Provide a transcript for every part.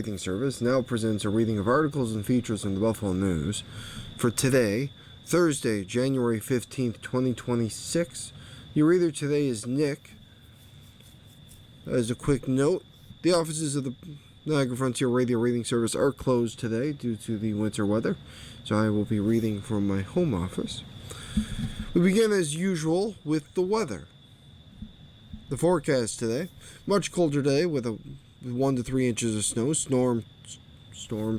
Reading Service now presents a reading of articles and features in the Buffalo News for today, Thursday, January 15th, 2026. Your reader today is Nick. As a quick note, the offices of the Niagara Frontier Radio Reading Service are closed today due to the winter weather, so I will be reading from my home office. We begin as usual with the weather. The forecast today, much colder day with 1 to 3 inches of snow, storm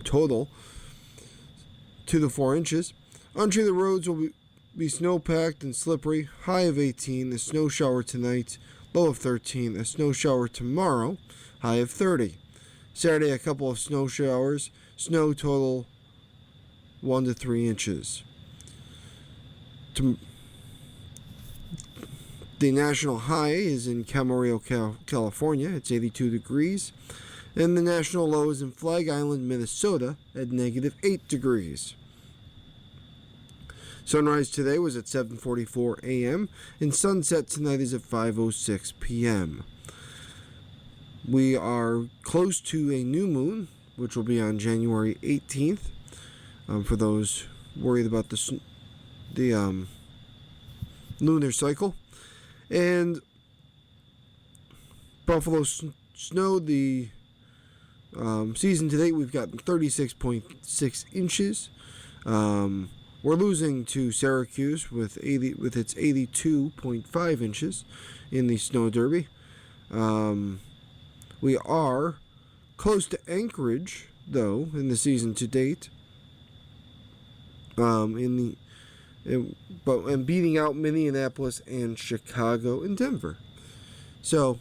total 2 to 4 inches. Untreated roads will be snow-packed and slippery, high of 18, a snow shower tonight, low of 13, a snow shower tomorrow, high of 30. Saturday, a couple of snow showers, snow total 1 to 3 inches. The national high is in Camarillo, California. It's 82 degrees. And the national low is in Flag Island, Minnesota at negative 8 degrees. Sunrise today was at 7:44 a.m. and sunset tonight is at 5:06 p.m. We are close to a new moon, which will be on January 18th. For those worried about the lunar cycle. And Buffalo snowed the season to date. We've gotten 36.6 inches. We're losing to Syracuse with its 82.5 inches in the snow derby. We are close to Anchorage, though, in the season to date. And beating out Minneapolis and Chicago and Denver. So,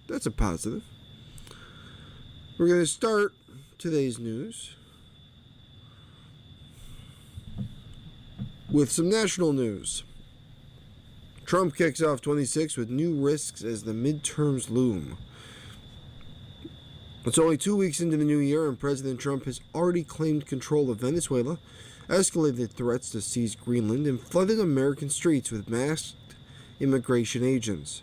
that's a positive. We're going to start today's news with some national news. Trump kicks off 26 with new risks as the midterms loom. It's only 2 weeks into the new year, and President Trump has already claimed control of Venezuela, escalated threats to seize Greenland, and flooded American streets with masked immigration agents.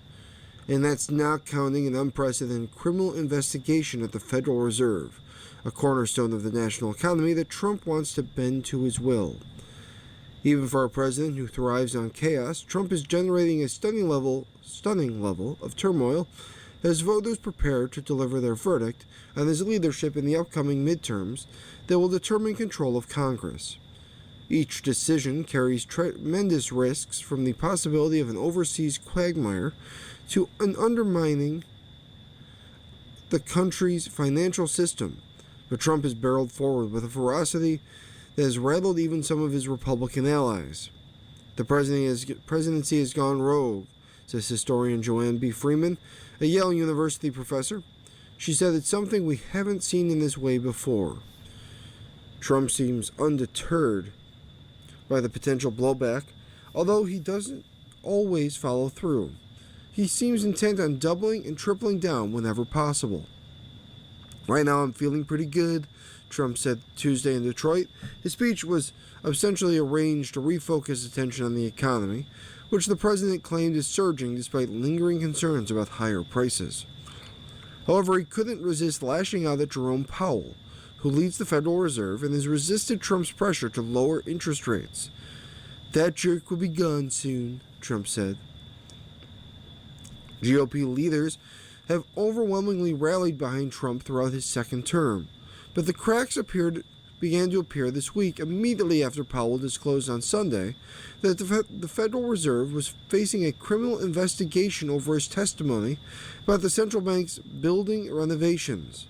And that's not counting an unprecedented criminal investigation at the Federal Reserve, a cornerstone of the national economy that Trump wants to bend to his will. Even for a president who thrives on chaos, Trump is generating a stunning level of turmoil as voters prepare to deliver their verdict on his leadership in the upcoming midterms that will determine control of Congress. Each decision carries tremendous risks, from the possibility of an overseas quagmire to an undermining the country's financial system. But Trump has barreled forward with a ferocity that has rattled even some of his Republican allies. The presidency has gone rogue, says historian Joanne B. Freeman, a Yale University professor. She said it's something we haven't seen in this way before. Trump seems undeterred by the potential blowback, although he doesn't always follow through. He seems intent on doubling and tripling down whenever possible. Right now I'm feeling pretty good, Trump said Tuesday in Detroit. His speech was essentially arranged to refocus attention on the economy, which the president claimed is surging despite lingering concerns about higher prices. However, he couldn't resist lashing out at Jerome Powell, who leads the Federal Reserve and has resisted Trump's pressure to lower interest rates. That jerk will be gone soon, Trump said. GOP leaders have overwhelmingly rallied behind Trump throughout his second term, but the cracks began to appear this week immediately after Powell disclosed on Sunday that the Federal Reserve was facing a criminal investigation over his testimony about the central bank's building renovations.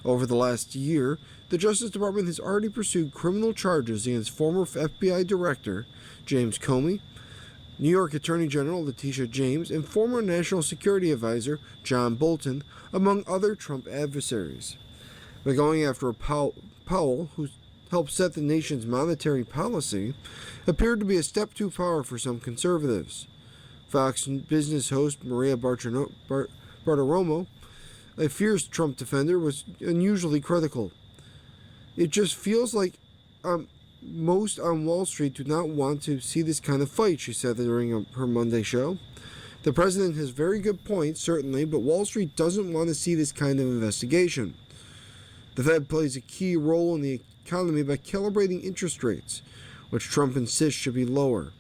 Over the last year, the Justice Department has already pursued criminal charges against former FBI Director James Comey, New York Attorney General Letitia James, and former National Security Advisor John Bolton, among other Trump adversaries. By going after Powell, who helped set the nation's monetary policy, appeared to be a step too far for some conservatives. Fox Business host Maria Bartiromo, a fierce Trump defender, was unusually critical. It just feels like most on Wall Street do not want to see this kind of fight, she said during her Monday show. The president has very good points, certainly, but Wall Street doesn't want to see this kind of investigation. The Fed plays a key role in the economy by calibrating interest rates, which Trump insists should be lower.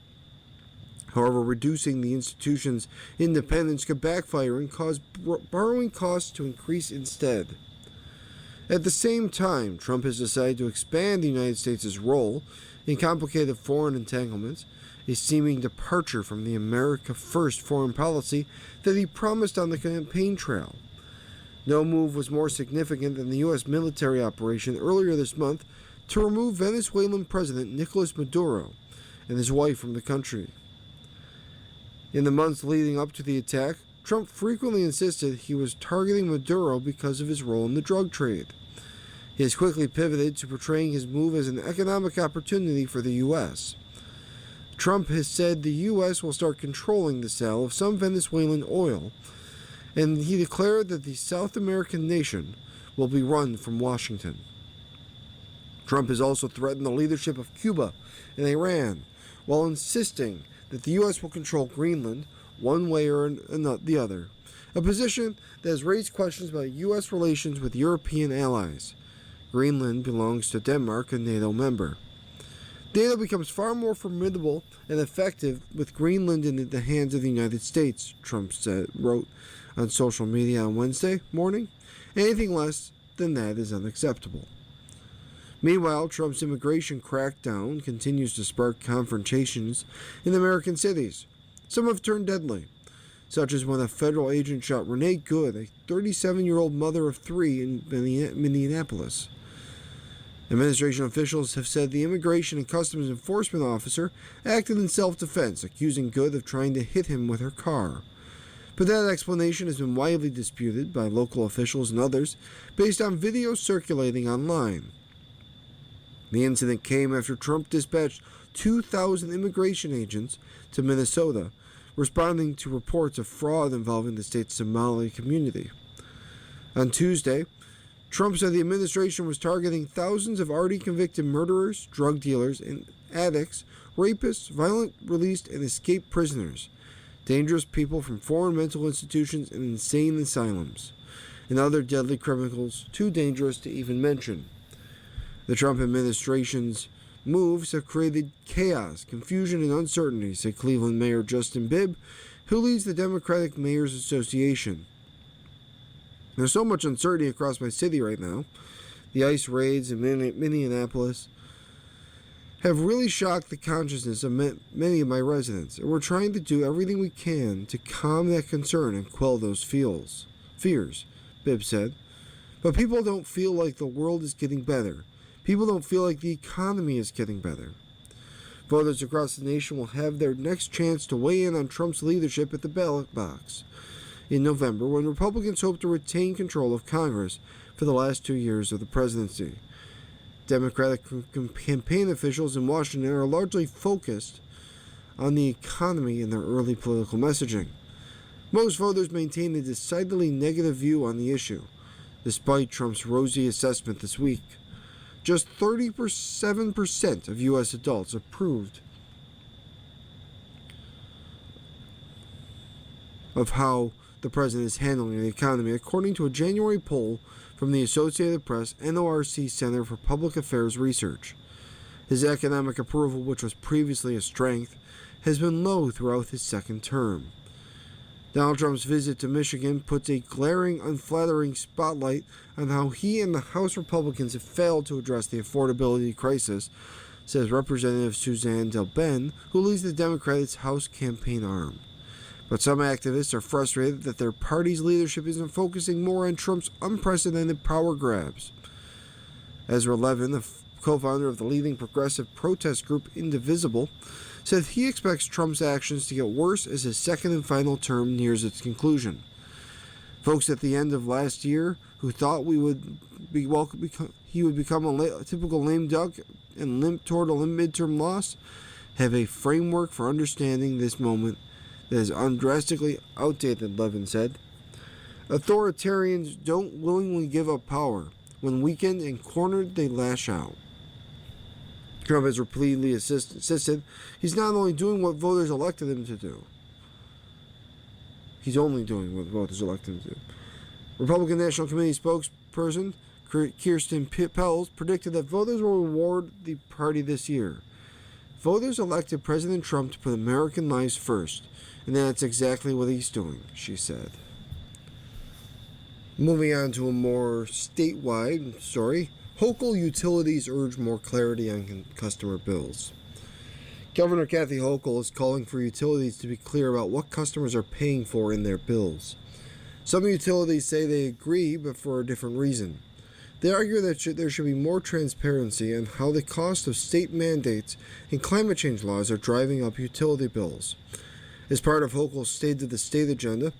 However, reducing the institution's independence could backfire and cause borrowing costs to increase instead. At the same time, Trump has decided to expand the United States' role in complicated foreign entanglements, a seeming departure from the America First foreign policy that he promised on the campaign trail. No move was more significant than the U.S. military operation earlier this month to remove Venezuelan President Nicolas Maduro and his wife from the country. In the months leading up to the attack, Trump frequently insisted he was targeting Maduro because of his role in the drug trade. He has quickly pivoted to portraying his move as an economic opportunity for the U.S. Trump has said the U.S. will start controlling the sale of some Venezuelan oil, and he declared that the South American nation will be run from Washington. Trump has also threatened the leadership of Cuba and Iran, while insisting that the U.S. will control Greenland one way or the other, a position that has raised questions about U.S. relations with European allies. Greenland belongs to Denmark, a NATO member. NATO becomes far more formidable and effective with Greenland in the hands of the United States, Trump wrote on social media on Wednesday morning. Anything less than that is unacceptable. Meanwhile, Trump's immigration crackdown continues to spark confrontations in American cities. Some have turned deadly, such as when a federal agent shot Renee Good, a 37-year-old mother of three in Minneapolis. Administration officials have said the Immigration and Customs Enforcement officer acted in self-defense, accusing Good of trying to hit him with her car. But that explanation has been widely disputed by local officials and others based on videos circulating online. The incident came after Trump dispatched 2,000 immigration agents to Minnesota, responding to reports of fraud involving the state's Somali community. On Tuesday, Trump said the administration was targeting thousands of already convicted murderers, drug dealers, and addicts, rapists, violent released and escaped prisoners, dangerous people from foreign mental institutions and insane asylums, and other deadly criminals too dangerous to even mention. The Trump administration's moves have created chaos, confusion, and uncertainty, said Cleveland Mayor Justin Bibb, who leads the Democratic Mayors Association. There's so much uncertainty across my city right now. The ICE raids in Minneapolis have really shocked the consciousness of many of my residents, and we're trying to do everything we can to calm that concern and quell those fears, Bibb said. But people don't feel like the world is getting better. People don't feel like the economy is getting better. Voters across the nation will have their next chance to weigh in on Trump's leadership at the ballot box in November, when Republicans hope to retain control of Congress for the last 2 years of the presidency. Democratic campaign officials in Washington are largely focused on the economy in their early political messaging. Most voters maintain a decidedly negative view on the issue, despite Trump's rosy assessment this week. Just 37% of U.S. adults approved of how the president is handling the economy, according to a January poll from the Associated Press NORC Center for Public Affairs Research. His economic approval, which was previously a strength, has been low throughout his second term. Donald Trump's visit to Michigan puts a glaring, unflattering spotlight on how he and the House Republicans have failed to address the affordability crisis, says Representative Suzanne DelBene, who leads the Democrats' House campaign arm. But some activists are frustrated that their party's leadership isn't focusing more on Trump's unprecedented power grabs. Ezra Levin, the co-founder of the leading progressive protest group Indivisible, said he expects Trump's actions to get worse as his second and final term nears its conclusion. Folks at the end of last year who thought he would become a typical lame duck and limp toward a midterm loss have a framework for understanding this moment that is drastically outdated, Levin said. Authoritarians don't willingly give up power. When weakened and cornered, they lash out. Trump has repeatedly insisted he's not only doing what voters elected him to do. He's only doing what voters elected him to do. Republican National Committee spokesperson Kirsten Pels, predicted that voters will reward the party this year. Voters elected President Trump to put American lives first, and that's exactly what he's doing, she said. Moving on to a more statewide story, Hochul utilities urge more clarity on customer bills. Governor Kathy Hochul is calling for utilities to be clear about what customers are paying for in their bills. Some utilities say they agree, but for a different reason. They argue that there should be more transparency on how the cost of state mandates and climate change laws are driving up utility bills. As part of Hochul's State of the State agenda,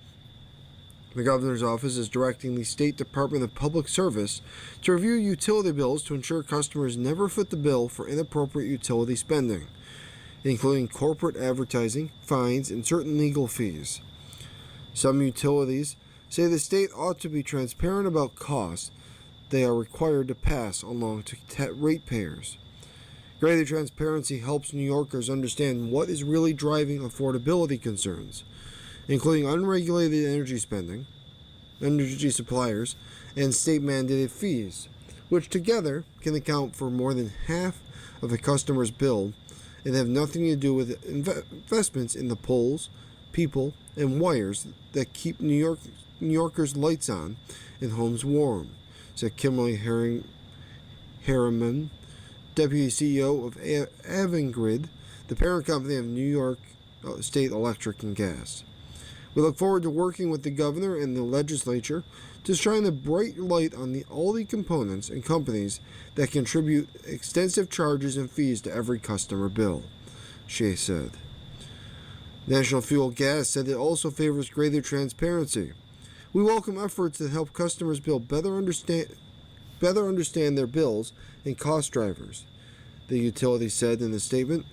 the governor's office is directing the State Department of Public Service to review utility bills to ensure customers never foot the bill for inappropriate utility spending, including corporate advertising, fines, and certain legal fees. Some utilities say the state ought to be transparent about costs they are required to pass along to ratepayers. Greater transparency helps New Yorkers understand what is really driving affordability concerns, including unregulated energy spending, energy suppliers, and state-mandated fees, which together can account for more than half of a customer's bill and have nothing to do with investments in the poles, people, and wires that keep New Yorkers' lights on and homes warm, said Kimberly Harriman, Deputy CEO of Avangrid, the parent company of New York State Electric and Gas. We look forward to working with the governor and the legislature to shine a bright light on all the components and companies that contribute extensive charges and fees to every customer bill, Shea said. National Fuel Gas said it also favors greater transparency. We welcome efforts that help customers better understand their bills and cost drivers, the utility said in a statement.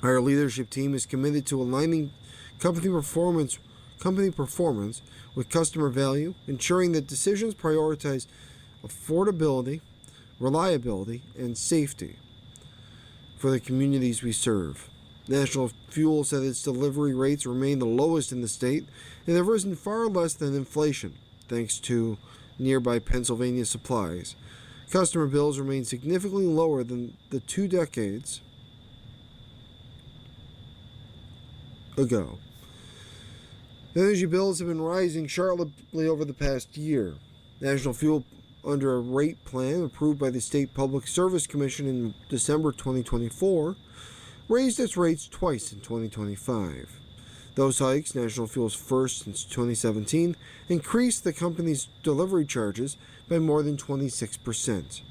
Our leadership team is committed to aligning company performance with customer value, ensuring that decisions prioritize affordability, reliability, and safety for the communities we serve. National Fuel said its delivery rates remain the lowest in the state and have risen far less than inflation, thanks to nearby Pennsylvania supplies. Customer bills remain significantly lower than the 2 decades ago. Energy bills have been rising sharply over the past year. National Fuel, under a rate plan approved by the State Public Service Commission in December 2024, raised its rates twice in 2025. Those hikes, National Fuel's first since 2017, increased the company's delivery charges by more than 26%.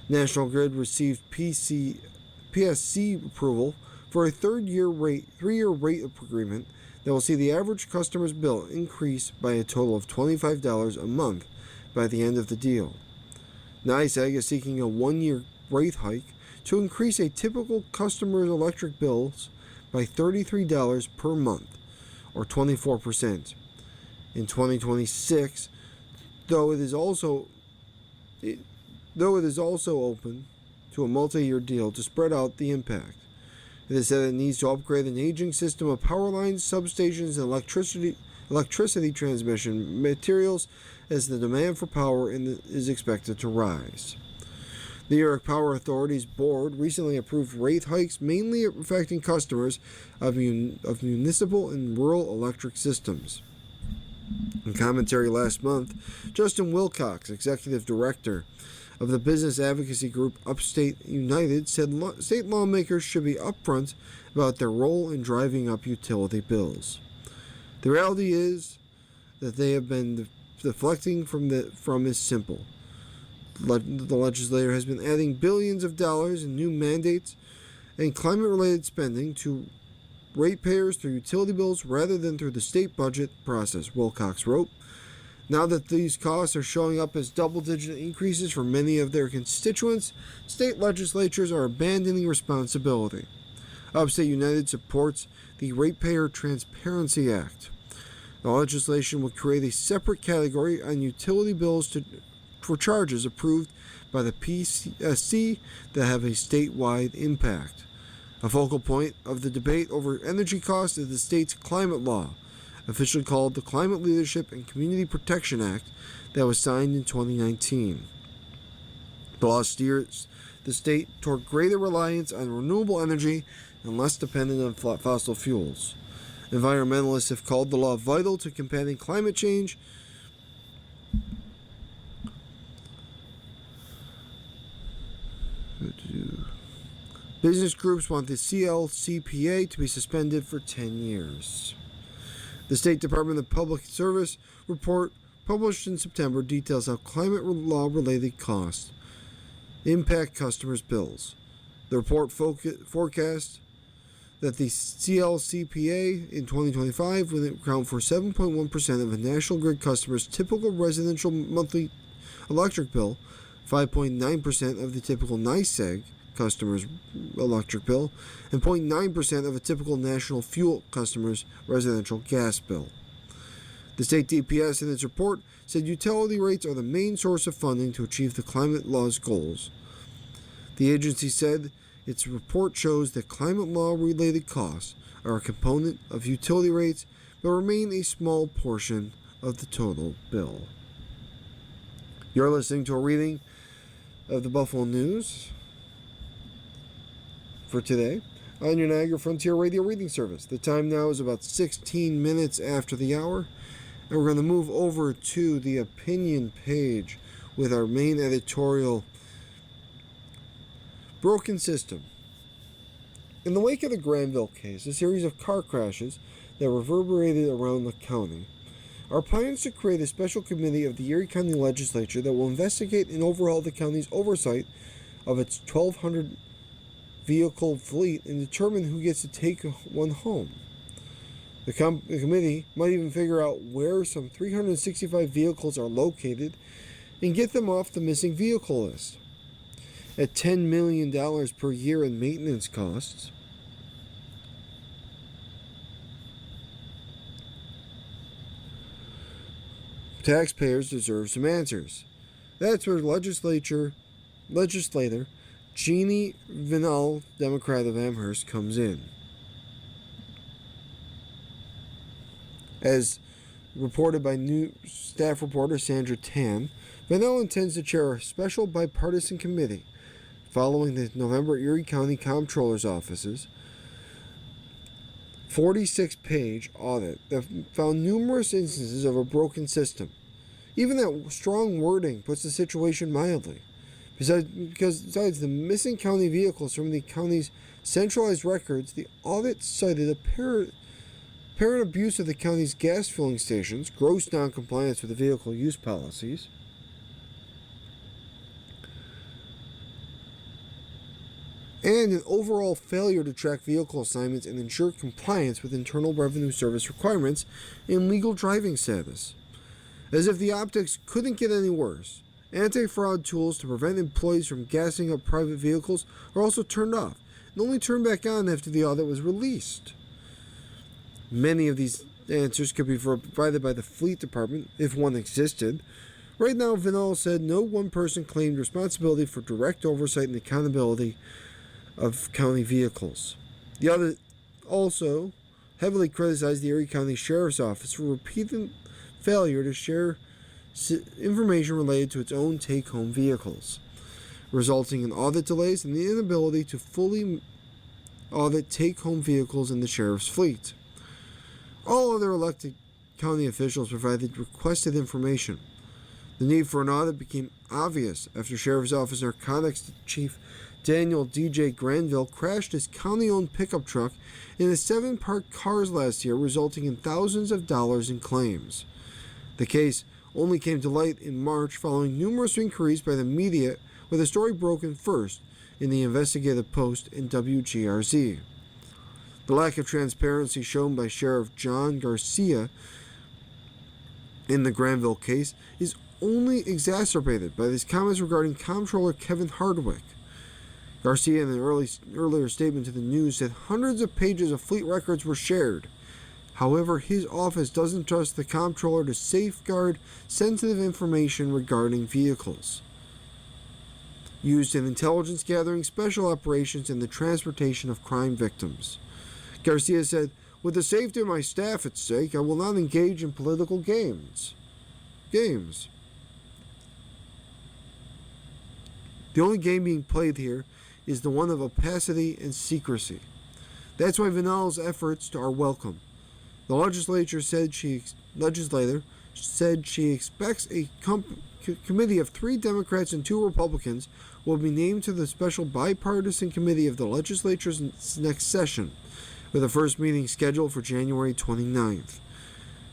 National Grid received PSC approval for a three-year rate agreement that will see the average customer's bill increase by a total of $25 a month by the end of the deal. NYSEG is seeking a one-year rate hike to increase a typical customer's electric bills by $33 per month, or 24%. In 2026, though it is also open to a multi-year deal to spread out the impact. It is said it needs to upgrade an aging system of power lines, substations, and electricity transmission materials as the demand for power is expected to rise. The New York Power Authority's board recently approved rate hikes mainly affecting customers of municipal and rural electric systems. In commentary last month, Justin Wilcox, executive director of the business advocacy group Upstate United, said state lawmakers should be upfront about their role in driving up utility bills. The reality is that they have been deflecting from is simple. The legislature has been adding billions of dollars in new mandates and climate-related spending to ratepayers through utility bills rather than through the state budget process, Wilcox wrote. Now that these costs are showing up as double-digit increases for many of their constituents, state legislatures are abandoning responsibility. Upstate United supports the Ratepayer Transparency Act. The legislation would create a separate category on utility bills for charges approved by the PSC that have a statewide impact. A focal point of the debate over energy costs is the state's climate law, officially called the Climate Leadership and Community Protection Act, that was signed in 2019. The law steers the state toward greater reliance on renewable energy and less dependent on fossil fuels. Environmentalists have called the law vital to combating climate change. Business groups want the CLCPA to be suspended for 10 years. The State Department of Public Service report published in September details how climate law-related costs impact customers' bills. The report forecasts that the CLCPA in 2025 will account for 7.1% of a National Grid customer's typical residential monthly electric bill, 5.9% of the typical NYSEG customer's electric bill, and 0.9% of a typical National Fuel customer's residential gas bill. The state DPS in its report said utility rates are the main source of funding to achieve the climate law's goals. The agency said its report shows that climate law-related costs are a component of utility rates but remain a small portion of the total bill. You're listening to a reading of the Buffalo News for today on your Niagara Frontier Radio reading service. The time now is about 16 minutes after the hour, and we're going to move over to the opinion page with our main editorial, Broken System. In the wake of the Granville case, a series of car crashes that reverberated around the county, our plans to create a special committee of the Erie County Legislature that will investigate and overhaul the county's oversight of its 1,200 vehicle fleet and determine who gets to take one home. The committee might even figure out where some 365 vehicles are located and get them off the missing vehicle list. At $10 million per year in maintenance costs, taxpayers deserve some answers. That's where legislator Jeannie Vinal, Democrat of Amherst, comes in. As reported by new staff reporter Sandra Tan, Vinal intends to chair a special bipartisan committee following the November Erie County Comptroller's Office's 46-page audit that found numerous instances of a broken system. Even that strong wording puts the situation mildly. Besides the missing county vehicles from the county's centralized records, the audit cited apparent abuse of the county's gas filling stations, gross noncompliance with the vehicle use policies, and an overall failure to track vehicle assignments and ensure compliance with Internal Revenue Service requirements and legal driving status. As if the optics couldn't get any worse, anti-fraud tools to prevent employees from gassing up private vehicles are also turned off and only turned back on after the audit was released. Many of these answers could be provided by the fleet department if one existed. Right now, Vinal said no one person claimed responsibility for direct oversight and accountability of county vehicles. The audit also heavily criticized the Erie County Sheriff's Office for repeated failure to share information related to its own take-home vehicles, resulting in audit delays and the inability to fully audit take-home vehicles in the sheriff's fleet. All other elected county officials provided requested information. The need for an audit became obvious after Sheriff's Office Narcotics Chief Daniel D.J. Granville crashed his county-owned pickup truck into 7 parked cars last year, resulting in thousands of dollars in claims. The case only came to light in March following numerous inquiries by the media, with the story broken first in the Investigative Post and WGRZ. The lack of transparency shown by Sheriff John Garcia in the Granville case is only exacerbated by these comments regarding Comptroller Kevin Hardwick. Garcia, in an earlier statement to the news, said hundreds of pages of fleet records were shared. However, his office doesn't trust the comptroller to safeguard sensitive information regarding vehicles used in intelligence gathering, special operations, and the transportation of crime victims. Garcia said, "With the safety of my staff at stake, I will not engage in political games." The only game being played here is the one of opacity and secrecy. That's why Vanel's efforts are welcome. The legislator said she expects a committee of 3 Democrats and 2 Republicans will be named to the special bipartisan committee of the legislature's next session, with the first meeting scheduled for January 29th.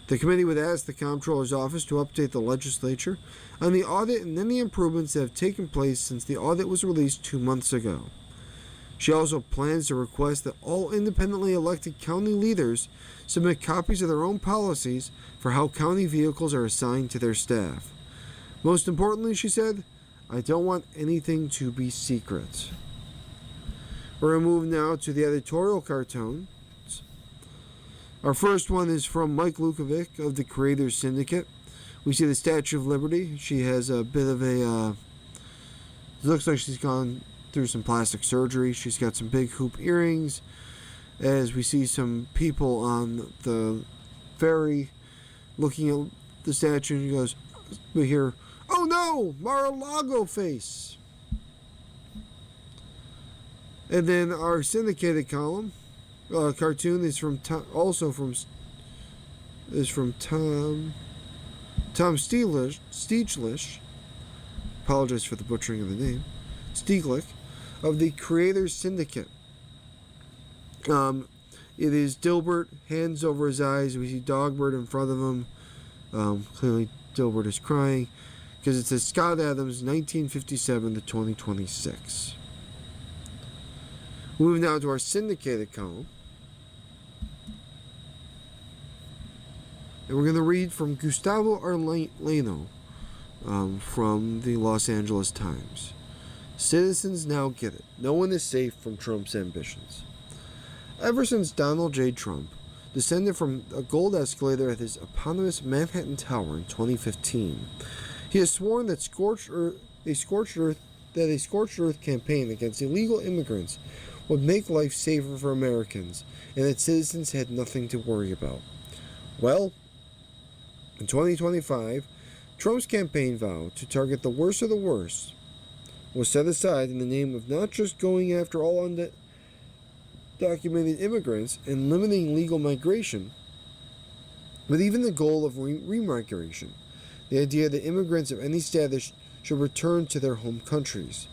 The committee would ask the Comptroller's Office to update the legislature on the audit and any improvements that have taken place since the audit was released 2 months ago. She also plans to request that all independently elected county leaders submit copies of their own policies for how county vehicles are assigned to their staff. Most importantly, she said, I don't want anything to be secret. We're going to move now to the editorial cartoons. Our first one is from Mike Lukovic of the Creators Syndicate. We see the Statue of Liberty. She has a bit of a... it looks like she's gone through some plastic surgery. She's got some big hoop earrings. As we see some people on the ferry looking at the statue, and he goes, we hear, oh no, Mar-a-Lago face. And then our syndicated column, cartoon is from Tom Stieglitz. Apologize for the butchering of the name. Stieglitz of the Creators Syndicate. It is Dilbert, hands over his eyes. We see Dogbert in front of him. Clearly, Dilbert is crying because it says Scott Adams, 1957 to 2026. Moving now to our syndicated column. And we're going to read from Gustavo Arellano from the Los Angeles Times. Citizens now get it. No one is safe from Trump's ambitions. Ever since Donald J. Trump descended from a gold escalator at his eponymous Manhattan Tower in 2015, he has sworn that a scorched earth campaign against illegal immigrants would make life safer for Americans and that citizens had nothing to worry about. Well, in 2025, Trump's campaign vow to target the worst of the worst was set aside in the name of not just going after all undocumented immigrants and limiting legal migration, but even the goal of remigration, the idea that immigrants of any status should return to their home countries.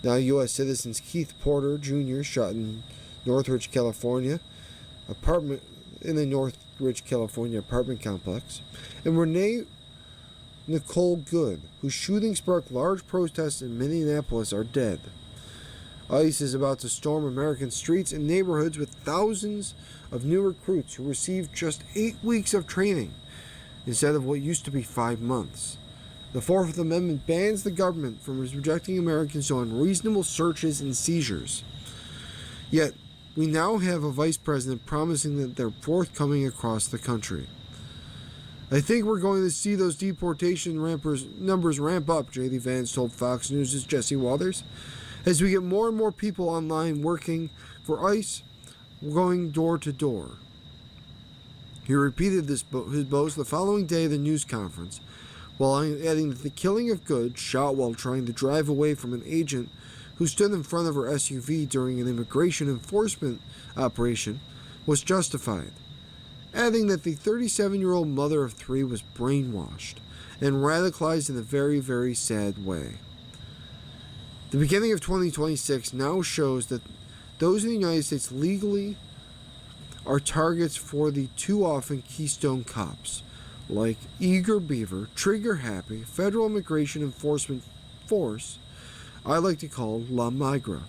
Now, U.S. citizens Keith Porter Jr. shot in Northridge, California, apartment complex, and Renee Nicole Good, whose shooting sparked large protests in Minneapolis, are dead. ICE is about to storm American streets and neighborhoods with thousands of new recruits who received just 8 weeks of training instead of what used to be 5 months. The 4th Amendment bans the government from subjecting Americans to unreasonable searches and seizures. Yet, we now have a vice president promising that they're forthcoming across the country. I think we're going to see those deportation numbers ramp up, J.D. Vance told Fox News' Jesse Waters. As we get more and more people online working for ICE, going door to door. He repeated his boast the following day at the news conference, while adding that the killing of Good, shot while trying to drive away from an agent who stood in front of her SUV during an immigration enforcement operation, was justified, adding that the 37-year-old mother of 3 was brainwashed and radicalized in a very, very sad way. The beginning of 2026 now shows that those in the United States legally are targets for the too often Keystone Cops, like Eager Beaver, Trigger Happy, Federal Immigration Enforcement Force, I like to call La Migra.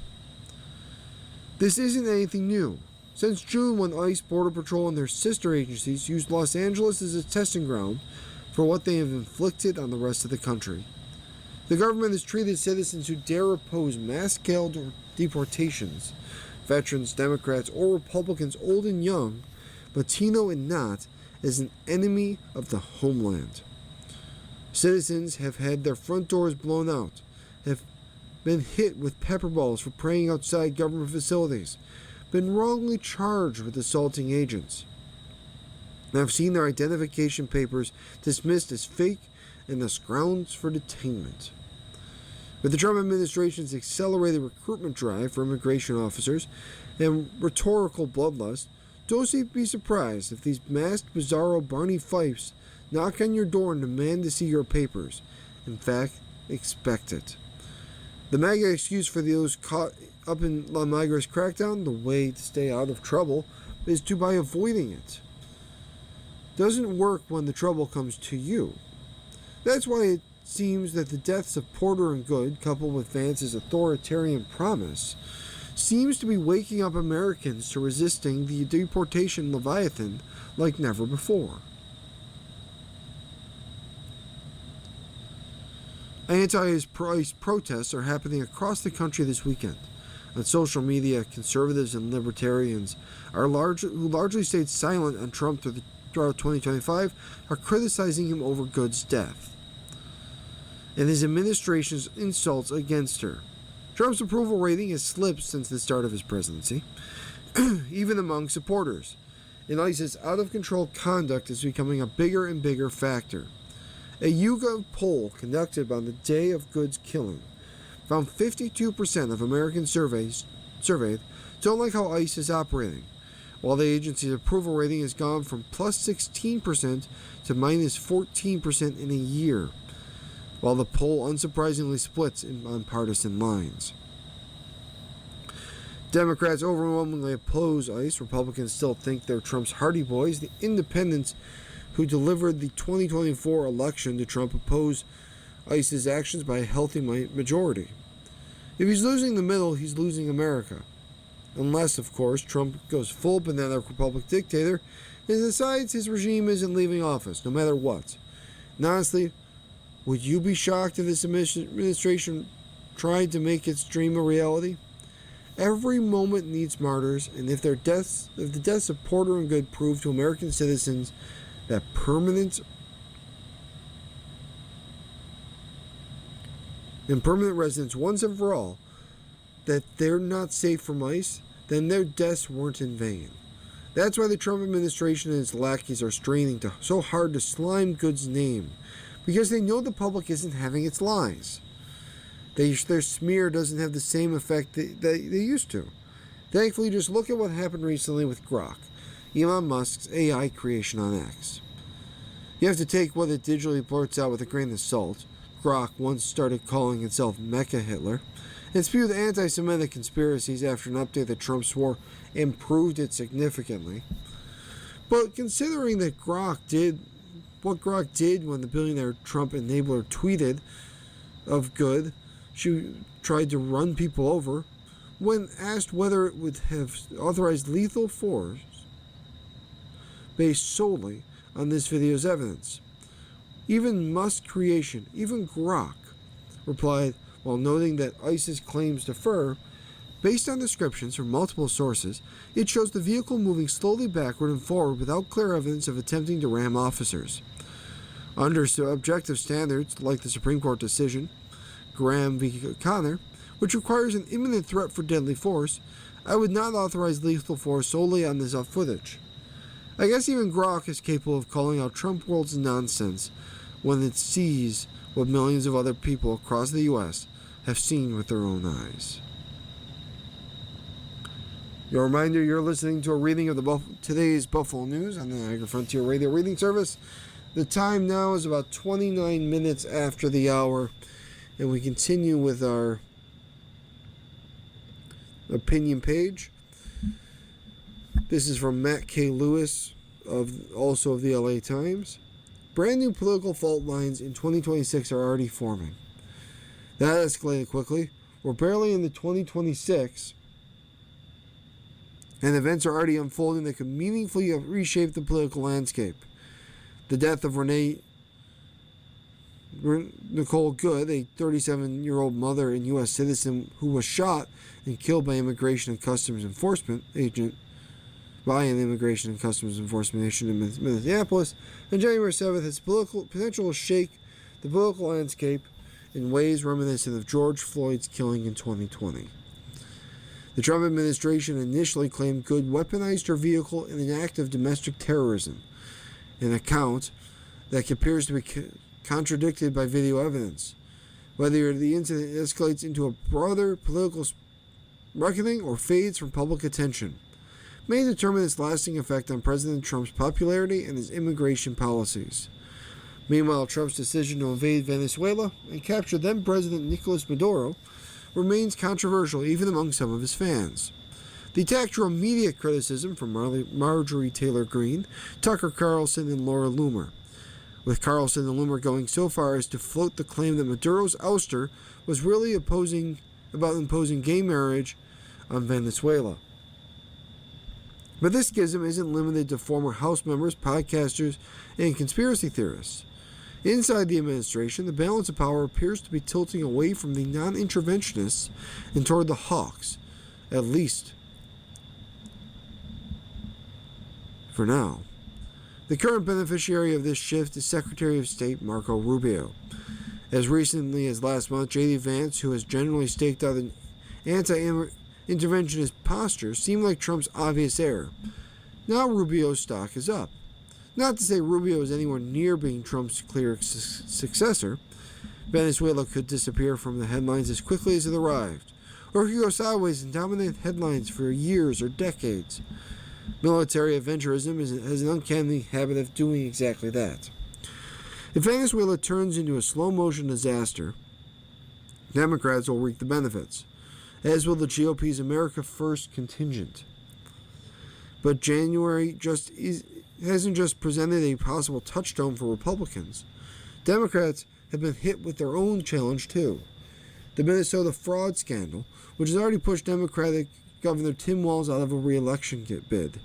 This isn't anything new. Since June, when ICE, Border Patrol, and their sister agencies used Los Angeles as a testing ground for what they have inflicted on the rest of the country. The government has treated citizens who dare oppose mass-scale deportations, veterans, Democrats, or Republicans, old and young, Latino and not, as an enemy of the homeland. Citizens have had their front doors blown out, have been hit with pepper balls for praying outside government facilities, been wrongly charged with assaulting agents, and have seen their identification papers dismissed as fake and as grounds for detainment. With the Trump administration's accelerated recruitment drive for immigration officers and rhetorical bloodlust, don't be surprised if these masked bizarro Barney Fifes knock on your door and demand to see your papers. In fact, expect it. The MAGA excuse for those caught up in La Migra's crackdown, the way to stay out of trouble, is to by avoiding it. Doesn't work when the trouble comes to you. That's why it seems that the deaths of Porter and Good, coupled with Vance's authoritarian promise, seems to be waking up Americans to resisting the deportation leviathan like never before. Anti-ICE protests are happening across the country this weekend. On social media, conservatives and libertarians who largely stayed silent on Trump throughout 2025 are criticizing him over Good's death and his administration's insults against her. Trump's approval rating has slipped since the start of his presidency, even among supporters, and ICE's out-of-control conduct is becoming a bigger and bigger factor. A YouGov poll conducted on the day of Good's killing found 52% of Americans surveyed don't like how ICE is operating, while the agency's approval rating has gone from plus 16% to minus 14% in a year, while the poll unsurprisingly splits on partisan lines. Democrats overwhelmingly oppose ICE. Republicans still think they're Trump's Hardy Boys. The independents who delivered the 2024 election to Trump oppose ICE's actions by a healthy majority. If he's losing the middle, he's losing America. Unless, of course, Trump goes full banana republic dictator and decides his regime isn't leaving office, no matter what. And honestly, would you be shocked if this administration tried to make its dream a reality? Every moment needs martyrs, and if the deaths of Porter and Good prove to American citizens that permanent residents once and for all that they're not safe from ICE, then their deaths weren't in vain. That's why the Trump administration and its lackeys are straining so hard to slime Good's name, because they know the public isn't having its lies. Their smear doesn't have the same effect that they used to. Thankfully, just look at what happened recently with Grok, Elon Musk's AI creation on X. You have to take what it digitally blurts out with a grain of salt. Grok once started calling itself Mecha Hitler, and spewed anti-Semitic conspiracies after an update that Trump swore improved it significantly. But considering that what Grok did when the billionaire Trump enabler tweeted of Good, she tried to run people over, when asked whether it would have authorized lethal force based solely on this video's evidence. Even Musk's creation, even Grok, replied, while noting that ICE's claims differ, based on descriptions from multiple sources, it shows the vehicle moving slowly backward and forward without clear evidence of attempting to ram officers. Under objective standards, like the Supreme Court decision, Graham v. Connor, which requires an imminent threat for deadly force, I would not authorize lethal force solely on this footage. I guess even Grok is capable of calling out Trump world's nonsense when it sees what millions of other people across the U.S. have seen with their own eyes. Your reminder, you're listening to a reading of today's Buffalo News on the Niagara Frontier Radio Reading Service. The time now is about 29 minutes after the hour, and we continue with our opinion page. This is from Matt K. Lewis, also of the LA Times. Brand new political fault lines in 2026 are already forming. That escalated quickly. We're barely into 2026, and events are already unfolding that could meaningfully reshape the political landscape. The death of Nicole Good, a 37-year-old mother and U.S. citizen who was shot and killed by an Immigration and Customs Enforcement agent in Minneapolis, on January 7th, has potential to shake the political landscape in ways reminiscent of George Floyd's killing in 2020. The Trump administration initially claimed Good weaponized her vehicle in an act of domestic terrorism, an account that appears to be contradicted by video evidence. whether the incident escalates into a broader political reckoning or fades from public attention, may determine its lasting effect on President Trump's popularity and his immigration policies. Meanwhile, Trump's decision to invade Venezuela and capture then-President Nicolas Maduro remains controversial even among some of his fans. The attack drew immediate criticism from Marjorie Taylor Greene, Tucker Carlson, and Laura Loomer, with Carlson and Loomer going so far as to float the claim that Maduro's ouster was really about imposing gay marriage on Venezuela. But this schism isn't limited to former House members, podcasters, and conspiracy theorists. Inside the administration, the balance of power appears to be tilting away from the non-interventionists and toward the hawks, at least for now. The current beneficiary of this shift is Secretary of State Marco Rubio. As recently as last month, J.D. Vance, who has generally staked out an anti-interventionist posture, seemed like Trump's obvious heir. Now Rubio's stock is up. Not to say Rubio is anywhere near being Trump's clear successor. Venezuela could disappear from the headlines as quickly as it arrived, or it could go sideways and dominate headlines for years or decades. Military adventurism has an uncanny habit of doing exactly that. If Venezuela turns into a slow-motion disaster, Democrats will reap the benefits, as will the GOP's America First contingent. But January hasn't just presented a possible touchstone for Republicans. Democrats have been hit with their own challenge, too. The Minnesota fraud scandal, which has already pushed Democratic Governor Tim Walz out of a re-election bid.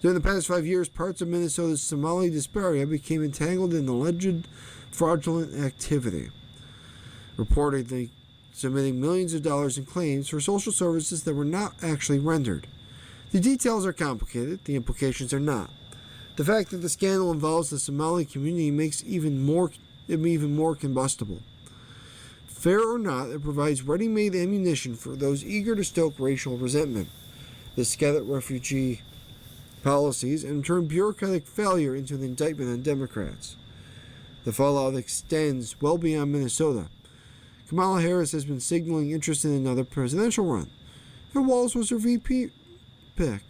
During the past 5 years, parts of Minnesota's Somali diaspora became entangled in alleged fraudulent activity, reportedly submitting millions of dollars in claims for social services that were not actually rendered. The details are complicated, the implications are not. The fact that the scandal involves the Somali community makes it even more combustible. Fair or not, it provides ready-made ammunition for those eager to stoke racial resentment, the scattered refugee policies, and turn bureaucratic failure into an indictment on Democrats. The fallout extends well beyond Minnesota. Kamala Harris has been signaling interest in another presidential run, and Walz was her VP pick,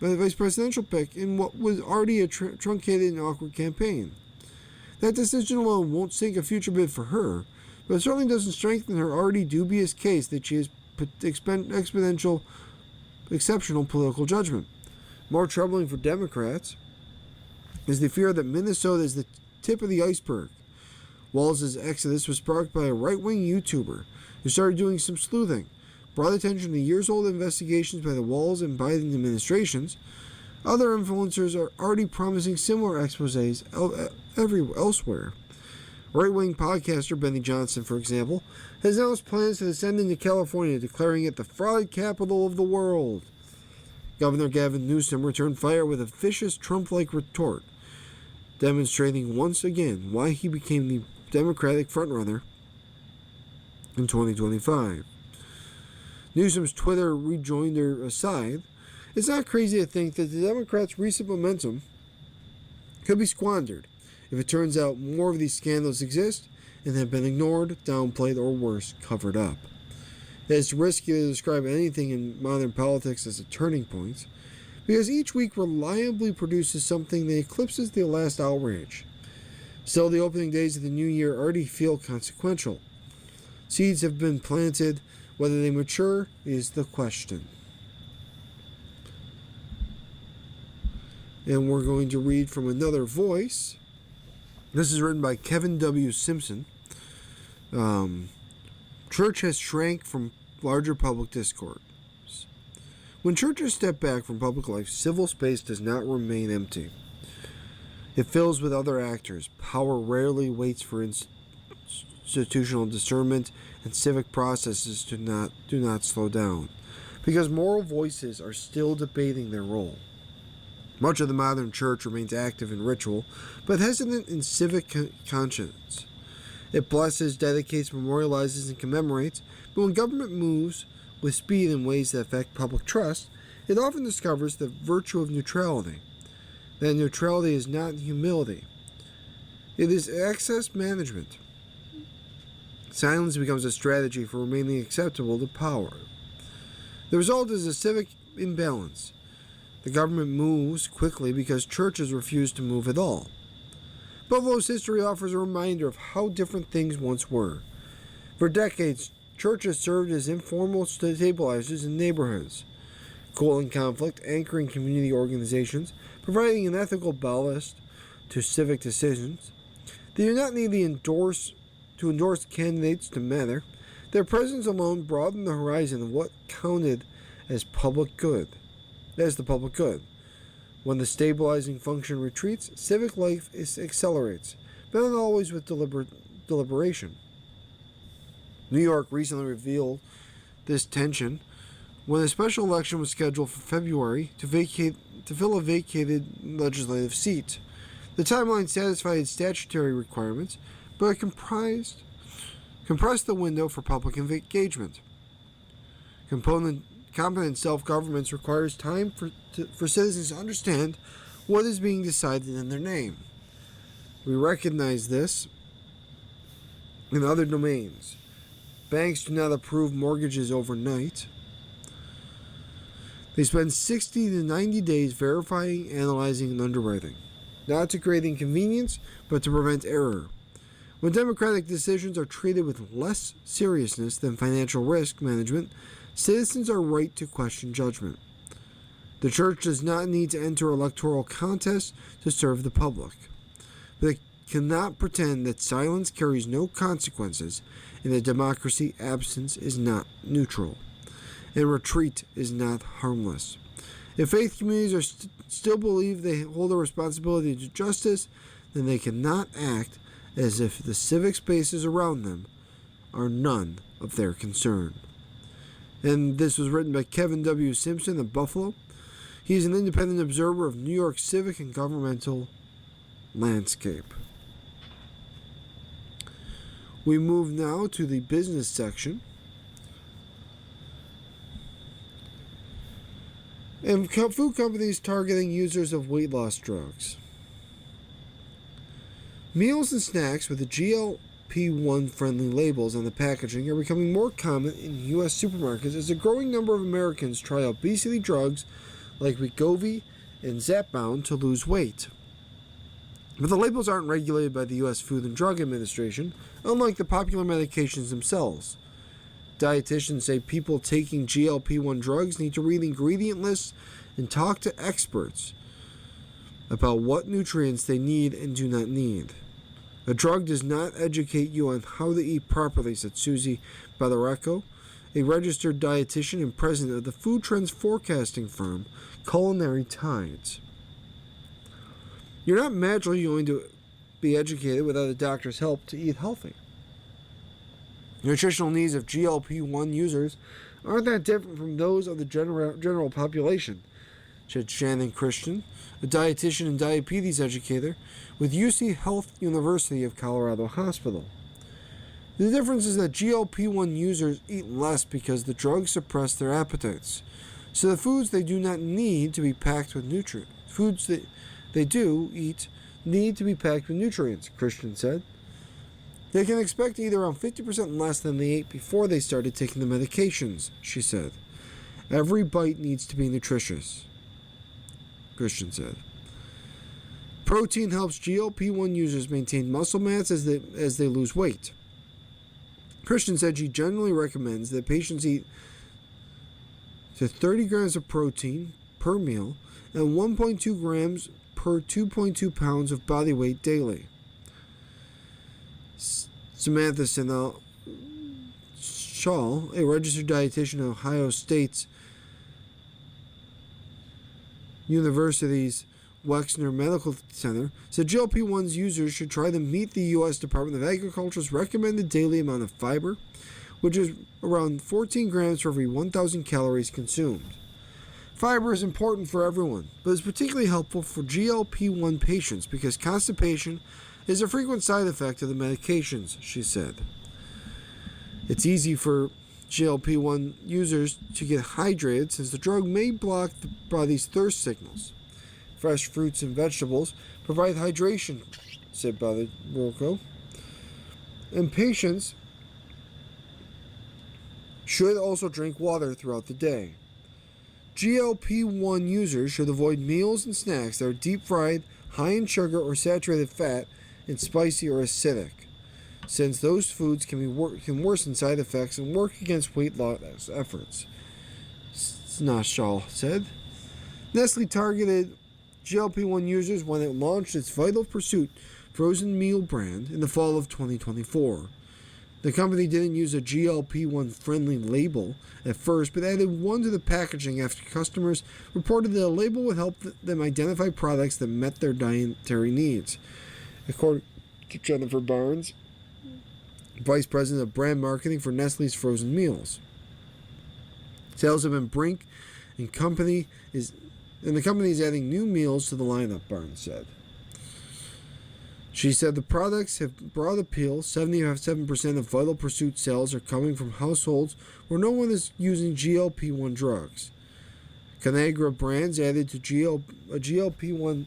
by the vice presidential pick in what was already a truncated and awkward campaign. That decision alone won't sink a future bid for her, but it certainly doesn't strengthen her already dubious case that she has exceptional political judgment. More troubling for Democrats is the fear that Minnesota is the tip of the iceberg. Walz's exodus was sparked by a right-wing YouTuber who started doing some sleuthing, brought attention to years-old investigations by the Walz and Biden administrations. Other influencers are already promising similar exposés elsewhere. Right-wing podcaster Benny Johnson, for example, has announced plans to descend into California, declaring it the fraud capital of the world. Governor Gavin Newsom returned fire with a vicious Trump-like retort, demonstrating once again why he became the Democratic frontrunner in 2025. Newsom's Twitter rejoinder aside, it's not crazy to think that the Democrats' recent momentum could be squandered if it turns out more of these scandals exist and have been ignored, downplayed, or worse, covered up. It's risky to describe anything in modern politics as a turning point, because each week reliably produces something that eclipses the last outrage. Still, the opening days of the new year already feel consequential. Seeds have been planted. Whether they mature is the question. And we're going to read from another voice. This is written by Kevin W. Simpson. Church has shrank from larger public discourse. When churches step back from public life, civil space does not remain empty. It fills with other actors. Power rarely waits for institutional discernment, and civic processes do not slow down, because moral voices are still debating their role. Much of the modern church remains active in ritual, but hesitant in civic conscience. It blesses, dedicates, memorializes, and commemorates, but when government moves with speed in ways that affect public trust, it often discovers the virtue of neutrality. That neutrality is not humility. It is access management. Silence becomes a strategy for remaining acceptable to power. The result is a civic imbalance. The government moves quickly because churches refuse to move at all. Buffalo's history offers a reminder of how different things once were. For decades, churches served as informal stabilizers in neighborhoods, cooling conflict, anchoring community organizations, providing an ethical ballast to civic decisions. They do not need to endorse candidates to matter. Their presence alone broadened the horizon of what counted as the public good. When the stabilizing function retreats, civic life accelerates, but not always with deliberation. New York recently revealed this tension when a special election was scheduled for February to fill a vacated legislative seat. The timeline satisfied statutory requirements, but it compressed the window for public engagement. Competent self-governance requires time for citizens to understand what is being decided in their name. We recognize this in other domains. Banks do not approve mortgages overnight. They spend 60 to 90 days verifying, analyzing, and underwriting, not to create inconvenience, but to prevent error. When democratic decisions are treated with less seriousness than financial risk management, citizens are right to question judgment. The church does not need to enter electoral contests to serve the public. But it cannot pretend that silence carries no consequences. In a democracy, absence is not neutral, and retreat is not harmless. If faith communities still believe they hold a responsibility to justice, then they cannot act as if the civic spaces around them are none of their concern. And this was written by Kevin W. Simpson of Buffalo. He is an independent observer of New York's civic and governmental landscape. We move now to the business section. And food companies targeting users of weight loss drugs. Meals and snacks with the GLP-1 friendly labels on the packaging are becoming more common in U.S. supermarkets as a growing number of Americans try obesity drugs like Wegovy and Zepbound to lose weight. But the labels aren't regulated by the U.S. Food and Drug Administration, unlike the popular medications themselves. Dietitians say people taking GLP-1 drugs need to read ingredient lists and talk to experts about what nutrients they need and do not need. A drug does not educate you on how to eat properly, said Susie Badaracco, a registered dietitian and president of the food trends forecasting firm Culinary Tides. You're not magically going to be educated without a doctor's help to eat healthy. Nutritional needs of GLP-1 users aren't that different from those of the general population, said Shannon Christian, a dietitian and diabetes educator with UC Health University of Colorado Hospital. The difference is that GLP-1 users eat less because the drugs suppress their appetites, so the foods they do not need to be packed with nutrients. Foods that they do eat need to be packed with nutrients, Christian said. They can expect to eat around 50% less than they ate before they started taking the medications, she said. Every bite needs to be nutritious, Christian said. Protein helps GLP-1 users maintain muscle mass as they lose weight. Christian said she generally recommends that patients eat to 30 grams of protein per meal and 1.2 grams per 2.2 pounds of body weight daily. Samantha Sinal Shaw, a registered dietitian at Ohio State University's Wexner Medical Center, said GLP-1's users should try to meet the U.S. Department of Agriculture's recommended daily amount of fiber, which is around 14 grams for every 1,000 calories consumed. Fiber is important for everyone, but is particularly helpful for GLP-1 patients because constipation is a frequent side effect of the medications, she said. It's easy for GLP-1 users to get hydrated since the drug may block the body's thirst signals. Fresh fruits and vegetables provide hydration, said Badaracco. And patients should also drink water throughout the day. GLP-1 users should avoid meals and snacks that are deep fried, high in sugar or saturated fat, and spicy or acidic, since those foods can worsen side effects and work against weight loss efforts, Snashall said. Nestle targeted GLP-1 users when it launched its Vital Pursuit frozen meal brand in the fall of 2024. The company didn't use a GLP-1 friendly label at first, but added one to the packaging after customers reported that a label would help them identify products that met their dietary needs. According to Jennifer Barnes, Vice President of Brand Marketing for Nestle's frozen meals. Sales have been brink, and the company is adding new meals to the lineup, Barnes said. She said the products have broad appeal. 77% of Vital Pursuit sales are coming from households where no one is using GLP-1 drugs. Conagra Brands added to a GLP-1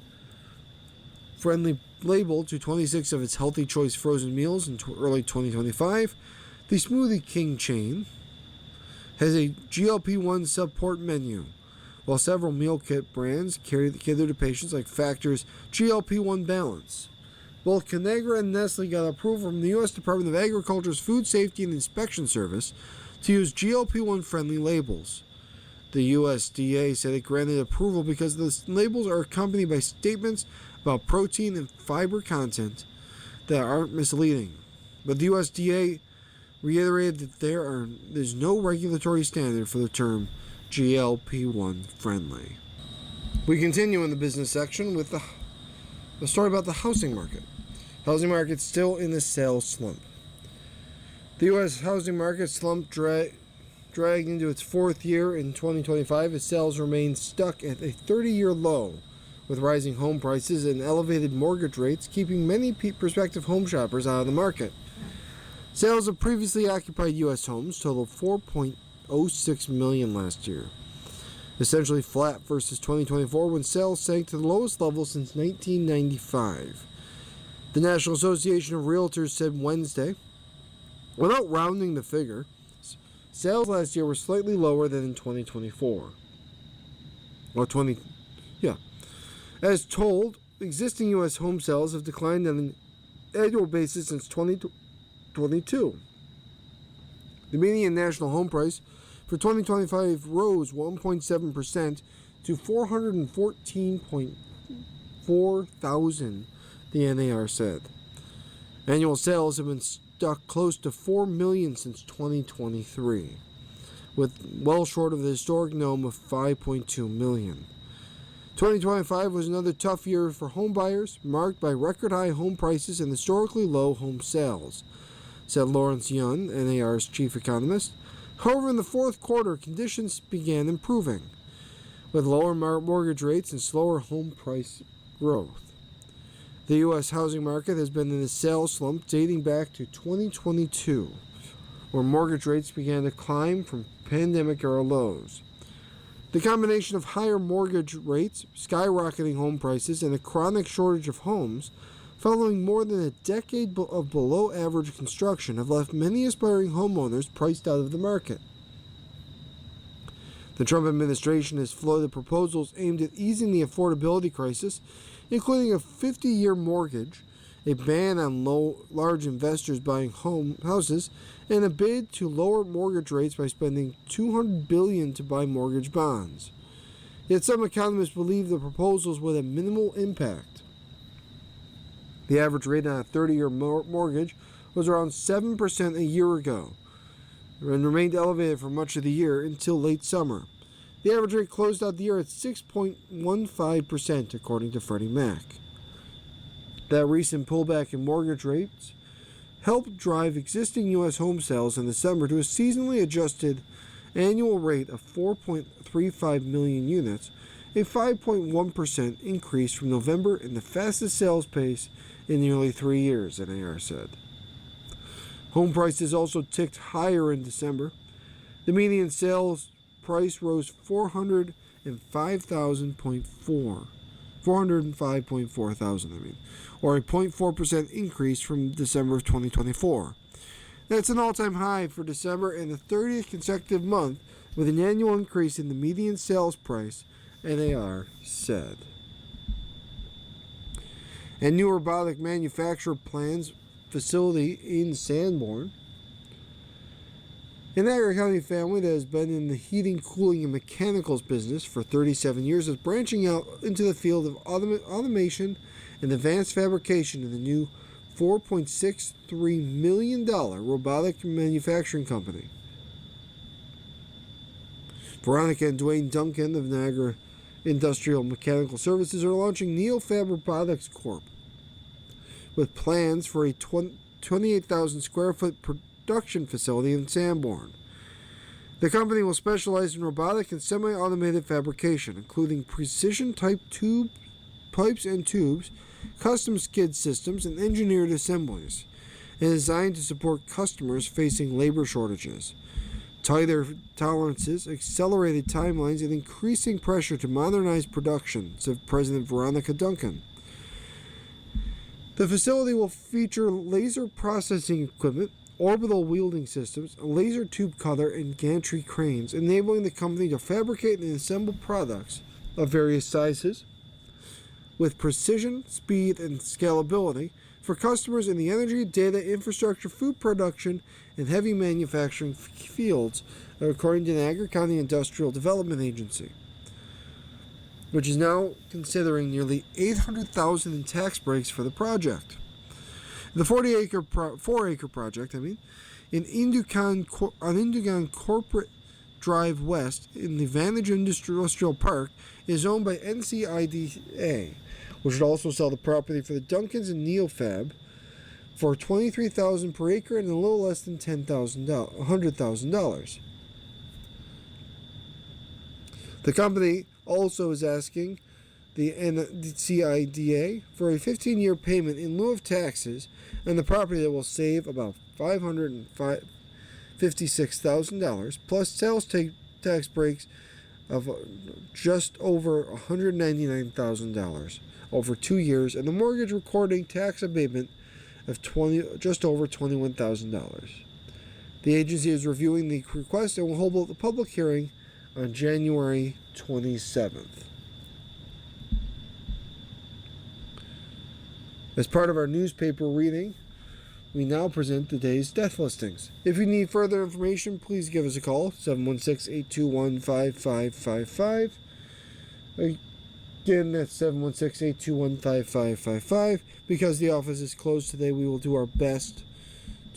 friendly label to 26 of its Healthy Choice frozen meals in early 2025. The Smoothie King chain has a GLP-1 support menu, while several meal kit brands cater to patients like Factor's GLP-1 Balance. Both Conagra and Nestle got approval from the U.S. Department of Agriculture's Food Safety and Inspection Service to use GLP-1 friendly labels. The USDA said it granted approval because the labels are accompanied by statements about protein and fiber content that aren't misleading. But the USDA reiterated that there's no regulatory standard for the term GLP-1 friendly. We continue in the business section with the story about the housing market. Housing market still in the sales slump. The U.S. housing market slump dragged into its fourth year in 2025 as sales remain stuck at a 30-year low, with rising home prices and elevated mortgage rates keeping many prospective home shoppers out of the market. Sales of previously occupied U.S. homes totaled 4.06 million last year, essentially flat versus 2024 when sales sank to the lowest level since 1995. The National Association of Realtors said Wednesday, without rounding the figure, sales last year were slightly lower than in 2024. As told, existing U.S. home sales have declined on an annual basis since 2022. The median national home price for 2025 rose 1.7% to $414.4 thousand, the NAR said. Annual sales have been stuck close to 4 million since 2023, with well short of the historic norm of 5.2 million. 2025 was another tough year for home buyers, marked by record high home prices and historically low home sales, said Lawrence Yun, NAR's chief economist. However, in the fourth quarter, conditions began improving, with lower mortgage rates and slower home price growth. The U.S. housing market has been in a sales slump dating back to 2022, where mortgage rates began to climb from pandemic-era lows. The combination of higher mortgage rates, skyrocketing home prices, and a chronic shortage of homes following more than a decade of below-average construction have left many aspiring homeowners priced out of the market. The Trump administration has floated proposals aimed at easing the affordability crisis, including a 50-year mortgage, a ban on large investors buying houses, and a bid to lower mortgage rates by spending $200 billion to buy mortgage bonds. Yet some economists believe the proposals would have minimal impact. The average rate on a 30-year mortgage was around 7% a year ago and remained elevated for much of the year until late summer. The average rate closed out the year at 6.15%, according to Freddie Mac. That recent pullback in mortgage rates helped drive existing U.S. home sales in December to a seasonally adjusted annual rate of 4.35 million units, a 5.1% increase from November and the fastest sales pace in nearly 3 years, NAR said. Home prices also ticked higher in December. The median sales price rose $405.4 thousand, or a 0.4% increase from December of 2024. That's an all-time high for December and the 30th consecutive month with an annual increase in the median sales price, NAR said. And new robotic manufacturer plans facility in Sanborn. An Niagara County family that has been in the heating, cooling, and mechanicals business for 37 years is branching out into the field of automation and advanced fabrication in the new $4.63 million robotic manufacturing company. Veronica and Dwayne Duncan of Niagara Industrial Mechanical Services are launching NeoFab Robotics Corp. with plans for a 28,000 square foot production facility in Sanborn. The company will specialize in robotic and semi-automated fabrication, including precision-type pipes and tubes, custom skid systems, and engineered assemblies, and is designed to support customers facing labor shortages, tighter tolerances, accelerated timelines, and increasing pressure to modernize production, said President Veronica Duncan. The facility will feature laser processing equipment, orbital wielding systems, a laser tube cutter, and gantry cranes, enabling the company to fabricate and assemble products of various sizes with precision, speed, and scalability for customers in the energy, data, infrastructure, food production, and heavy manufacturing fields, according to the Niagara County Industrial Development Agency, which is now considering nearly $800,000 in tax breaks for the project. The 4-acre project, on Indugan Corporate Drive West in the Vantage Industrial Park, is owned by NCIDA, which would also sell the property for the Duncans and NeoFab for $23,000 per acre and a little less than $100,000. The company also is asking the NCIDA for a 15-year payment in lieu of taxes on the property that will save about $556,000 plus sales tax breaks of just over $199,000 over 2 years, and the mortgage recording tax abatement of just over $21,000. The agency is reviewing the request and will hold a public hearing on January 27th. As part of our newspaper reading, we now present today's death listings. If you need further information, please give us a call, 716-821-5555. Again, that's 716-821-5555. Because the office is closed today, we will do our best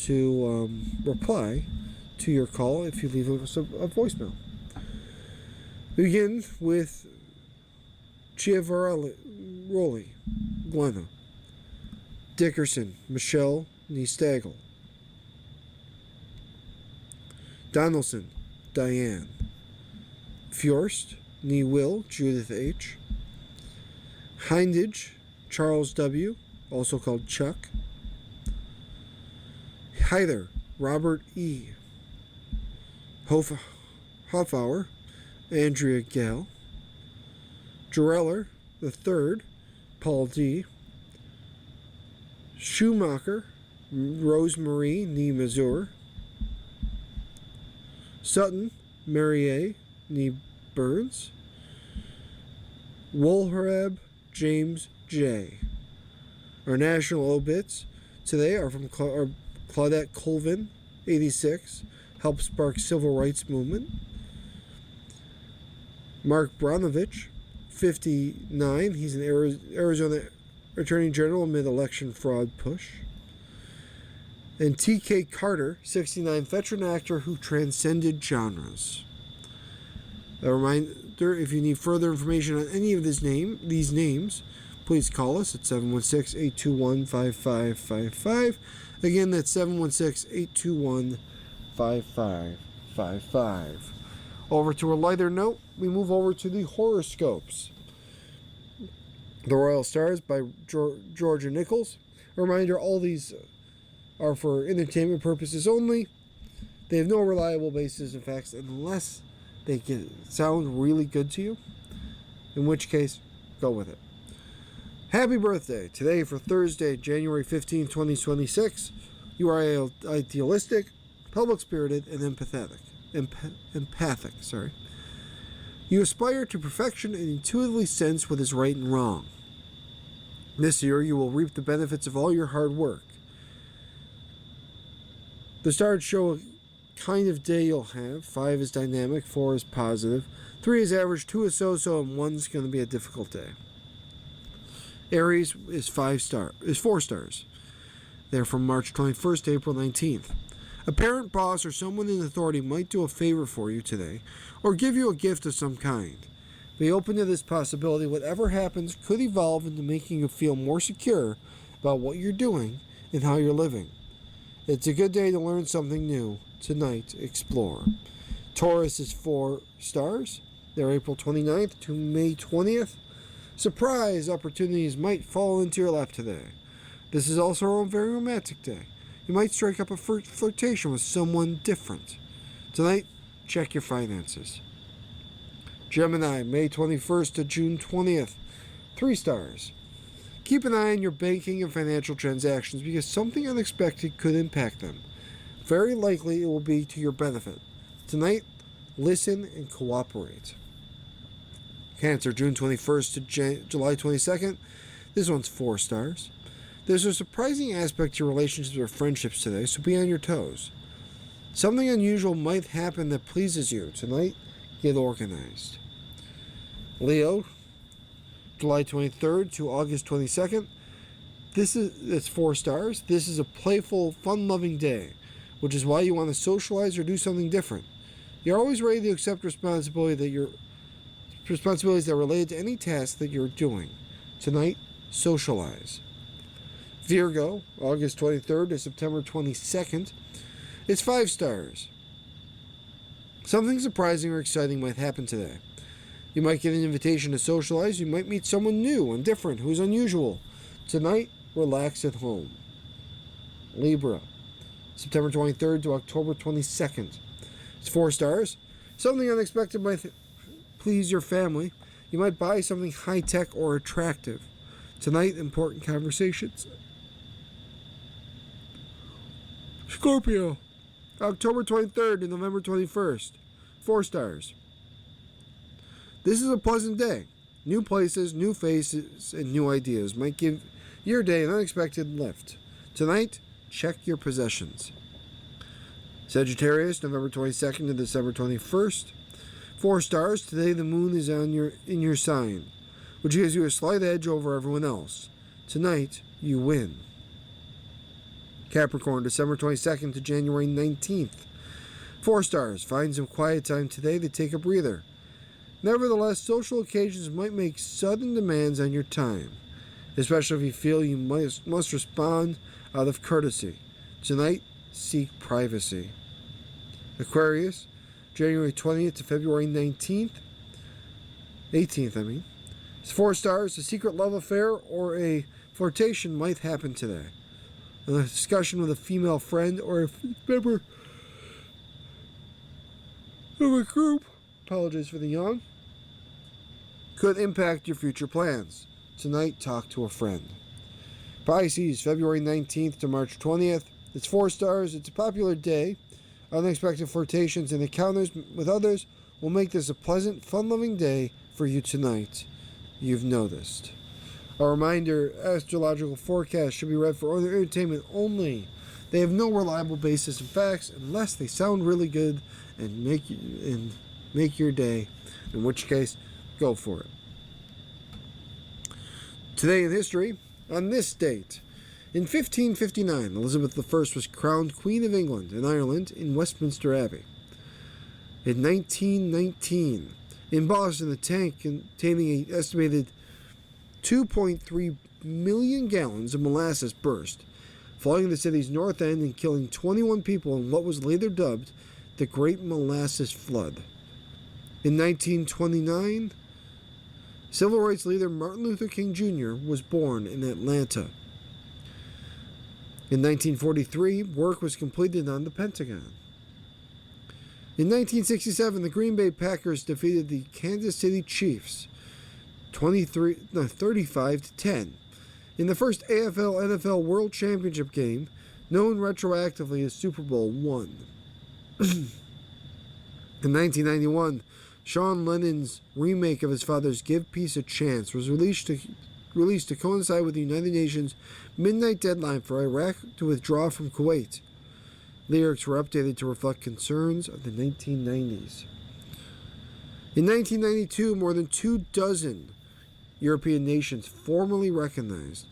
to reply to your call if you leave us a voicemail. We begin with Chiavaroli, Glenna. Dickerson, Michelle Niestagel. Donaldson, Diane. Fjorst, Will, Judith H. Hindage, Charles W., also called Chuck. Hyder, Robert E. Hoffauer, Andrea Gale. Jureller, the third, Paul D. Schumacher, Rosemarie Nee Mazur. Sutton, Mary A. Nee Burns. Woolharab, James J. Our national obits today are from Claudette Colvin, 86, helped spark civil rights movement. Mark Bronovich, 59, he's an Arizona Attorney General amid election fraud push. And T.K. Carter, 69, veteran actor who transcended genres. A reminder, if you need further information on any of these names, please call us at 716-821-5555. Again, that's 716-821-5555. Over to a lighter note, we move over to the horoscopes. The Royal Stars by Georgia Nichols. A reminder, all these are for entertainment purposes only. They have no reliable basis in facts unless they sound really good to you, in which case, go with it. Happy birthday. Today for Thursday, January 15, 2026. You are idealistic, public-spirited, and empathic. You aspire to perfection and intuitively sense what is right and wrong. This year, you will reap the benefits of all your hard work. The stars show a kind of day you'll have. 5 is dynamic, 4 is positive, 3 is average, 2 is so-so, and 1's going to be a difficult day. Aries is 4 stars. They're from March 21st to April 19th. A parent, boss, or someone in authority might do a favor for you today, or give you a gift of some kind. Be open to this possibility. Whatever happens could evolve into making you feel more secure about what you're doing and how you're living. It's a good day to learn something new. Tonight, explore. Taurus is 4 stars. They're April 29th to May 20th. Surprise opportunities might fall into your lap today. This is also a very romantic day. You might strike up a flirtation with someone different. Tonight, check your finances. Gemini, May 21st to June 20th. 3 stars. Keep an eye on your banking and financial transactions because something unexpected could impact them. Very likely it will be to your benefit. Tonight, listen and cooperate. Cancer, June 21st to July 22nd. This one's 4 stars. There's a surprising aspect to your relationships or friendships today, so be on your toes. Something unusual might happen that pleases you. Tonight, get organized. Leo, July 23rd to August 22nd. It's 4 stars. This is a playful, fun-loving day, which is why you want to socialize or do something different. You're always ready to accept responsibilities that relate to any task that you're doing. Tonight, socialize. Virgo, August 23rd to September 22nd. It's 5 stars. Something surprising or exciting might happen today. You might get an invitation to socialize. You might meet someone new and different who's unusual. Tonight, relax at home. Libra, September 23rd to October 22nd. It's 4 stars. Something unexpected might please your family. You might buy something high-tech or attractive. Tonight, important conversations. Scorpio, October 23rd to November 21st. 4 stars. This is a pleasant day. New places, new faces, and new ideas might give your day an unexpected lift. Tonight, check your possessions. Sagittarius, November 22nd to December 21st. 4 stars. Today the moon is in your sign, which gives you a slight edge over everyone else. Tonight, you win. Capricorn, December 22nd to January 19th. 4 stars. Find some quiet time today to take a breather. Nevertheless, social occasions might make sudden demands on your time, especially if you feel you must respond out of courtesy. Tonight, seek privacy. Aquarius, January 20th to February 18th. It's 4 stars. A secret love affair or a flirtation might happen today. A discussion with a female friend or a member of a group, apologies for the yawn, could impact your future plans. Tonight, talk to a friend. Pisces, February 19th to March 20th. It's 4 stars. It's a popular day. Unexpected flirtations and encounters with others will make this a pleasant, fun-loving day for you tonight. You've noticed. A reminder, astrological forecasts should be read for other entertainment only. They have no reliable basis in facts unless they sound really good and make your day, in which case, go for it. Today in history, on this date, in 1559, Elizabeth I was crowned Queen of England and Ireland in Westminster Abbey. In 1919, in Boston, a tank containing an estimated 2.3 million gallons of molasses burst, flooding the city's north end and killing 21 people in what was later dubbed the Great Molasses Flood. In 1929, civil rights leader Martin Luther King Jr. was born in Atlanta. In 1943, work was completed on the Pentagon. In 1967, the Green Bay Packers defeated the Kansas City Chiefs 35-10 in the first AFL-NFL World Championship game, known retroactively as Super Bowl I. In 1991, Sean Lennon's remake of his father's Give Peace a Chance was released to coincide with the United Nations midnight deadline for Iraq to withdraw from Kuwait. Lyrics were updated to reflect concerns of the 1990s. In 1992, more than 24 European nations formally recognized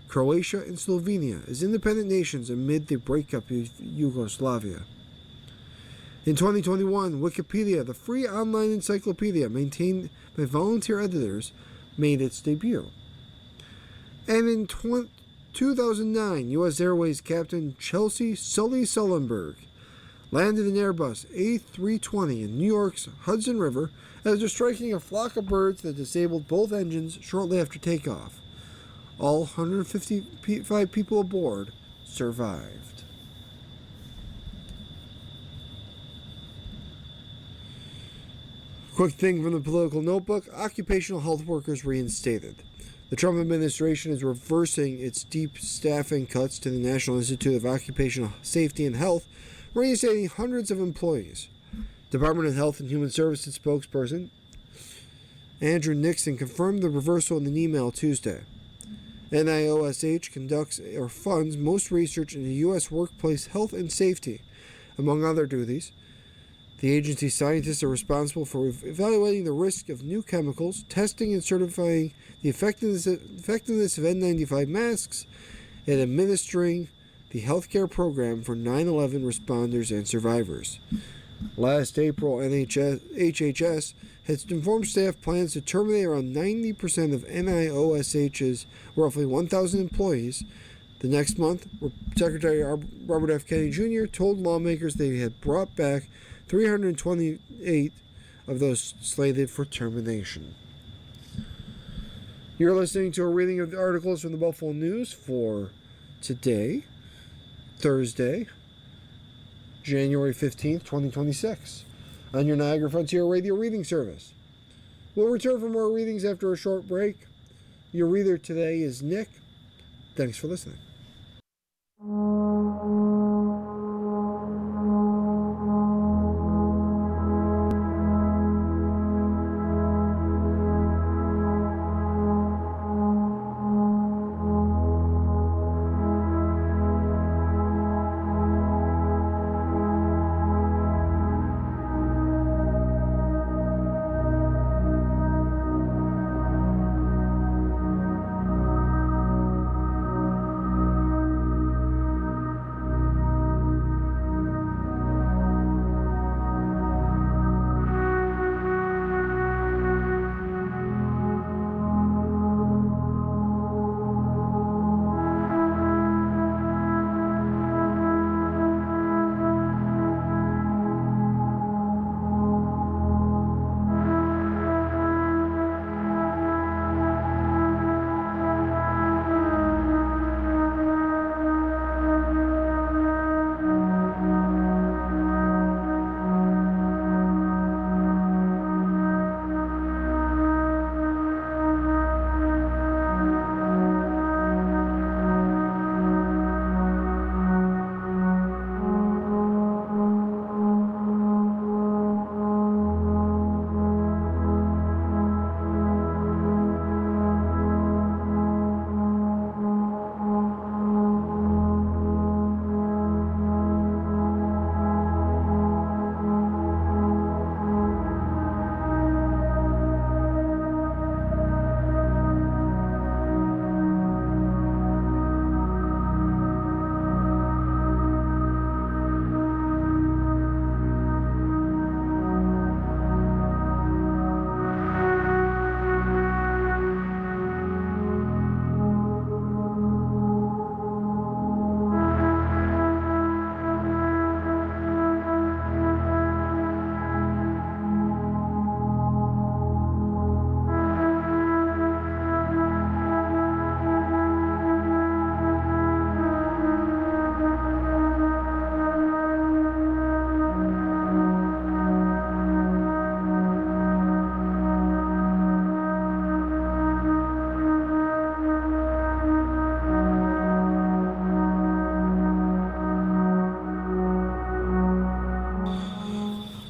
Croatia and Slovenia as independent nations amid the breakup of Yugoslavia. In 2021, Wikipedia, the free online encyclopedia maintained by volunteer editors, made its debut. And in 2009, U.S. Airways Captain Chelsea Sully Sullenberg landed an Airbus A320 in New York's Hudson River after striking a flock of birds that disabled both engines shortly after takeoff. All 155 people aboard survived. Quick thing from the political notebook: occupational health workers reinstated. The Trump administration is reversing its deep staffing cuts to the National Institute of Occupational Safety and Health, reinstating hundreds of employees. Department of Health and Human Services spokesperson Andrew Nixon confirmed the reversal in an email Tuesday. NIOSH conducts or funds most research into U.S. workplace health and safety. Among other duties, the agency's scientists are responsible for evaluating the risk of new chemicals, testing and certifying the effectiveness of N95 masks, and administering the healthcare program for 9/11 responders and survivors. Last April, HHS has informed staff plans to terminate around 90% of NIOSH's roughly 1,000 employees. The next month, Secretary Robert F. Kennedy Jr. told lawmakers they had brought back 328 of those slated for termination. You're listening to a reading of the articles from the Buffalo News for today, Thursday, January 15th, 2026, on your Niagara Frontier Radio reading service. We'll return for more readings after a short break. Your reader today is Nick. Thanks for listening.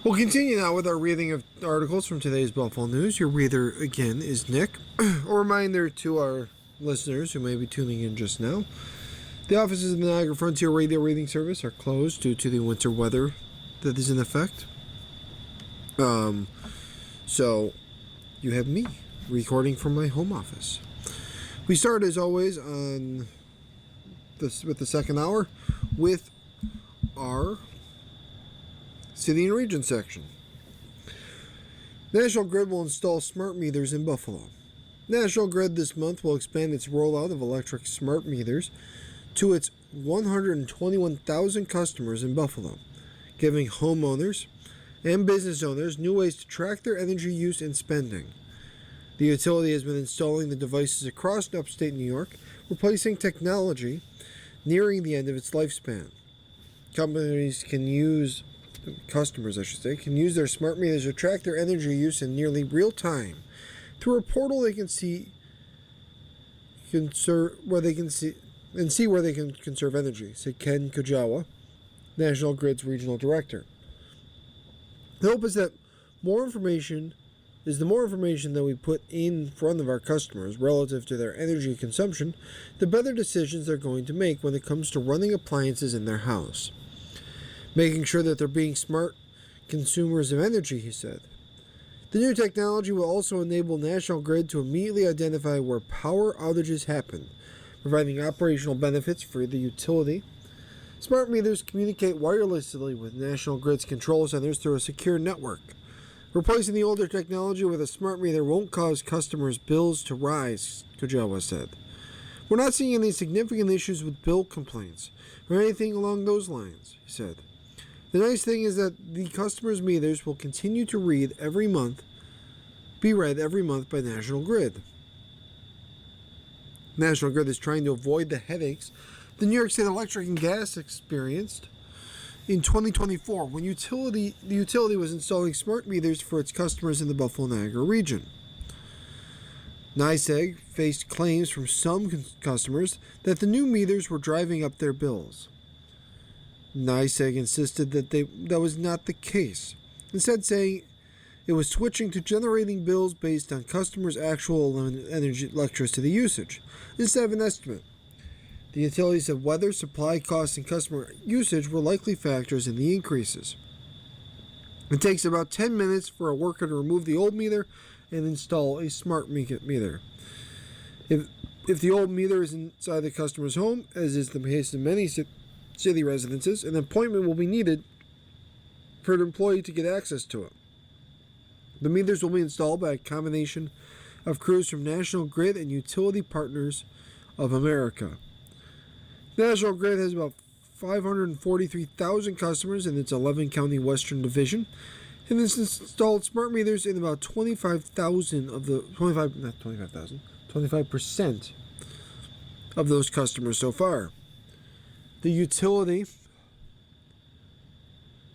We'll continue now with our reading of articles from today's Buffalo News. Your reader, again, is Nick. A reminder to our listeners who may be tuning in just now. The offices of the Niagara Frontier Radio Reading Service are closed due to the winter weather that is in effect. So you have me recording from my home office. We start, as always, with the second hour with our City and Region section. National Grid will install smart meters in Buffalo. National Grid this month will expand its rollout of electric smart meters to its 121,000 customers in Buffalo, giving homeowners and business owners new ways to track their energy use and spending. The utility has been installing the devices across upstate New York, replacing technology nearing the end of its lifespan. Customers can use their smart meters to track their energy use in nearly real time. Through a portal they can see where they can conserve energy, said Ken Kojawa, National Grid's regional director. The hope is that the more information that we put in front of our customers relative to their energy consumption, the better decisions they're going to make when it comes to running appliances in their house. Making sure that they're being smart consumers of energy, he said. The new technology will also enable National Grid to immediately identify where power outages happen, providing operational benefits for the utility. Smart meters communicate wirelessly with National Grid's control centers through a secure network. Replacing the older technology with a smart meter won't cause customers' bills to rise, Kojawa said. We're not seeing any significant issues with bill complaints or anything along those lines, he said. The nice thing is that the customers' meters will continue to be read every month by National Grid. National Grid is trying to avoid the headaches the New York State Electric and Gas experienced in 2024 when the utility was installing smart meters for its customers in the Buffalo-Niagara region. NYSEG faced claims from some customers that the new meters were driving up their bills. NYSEG insisted that was not the case, instead saying it was switching to generating bills based on customers' actual electricity usage, instead of an estimate. The utility said weather, supply costs, and customer usage were likely factors in the increases. It takes about 10 minutes for a worker to remove the old meter and install a smart meter. If the old meter is inside the customer's home, as is the case in many city residences, an appointment will be needed for an employee to get access to it. The meters will be installed by a combination of crews from National Grid and Utility Partners of America. National Grid has about 543,000 customers in its 11-county Western Division, and has installed smart meters in about 25% of those customers so far. The utility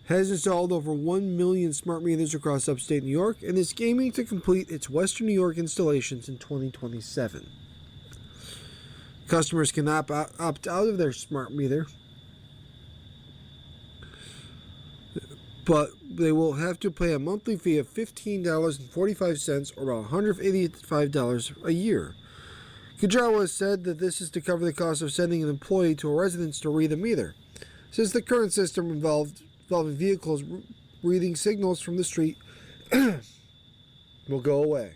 has installed over 1 million smart meters across upstate New York and is aiming to complete its Western New York installations in 2027. Customers can opt out of their smart meter, but they will have to pay a monthly fee of $15.45 or about $185 a year. Kojawa said that this is to cover the cost of sending an employee to a residence to read a meter, since the current system involving vehicles reading signals from the street will go away.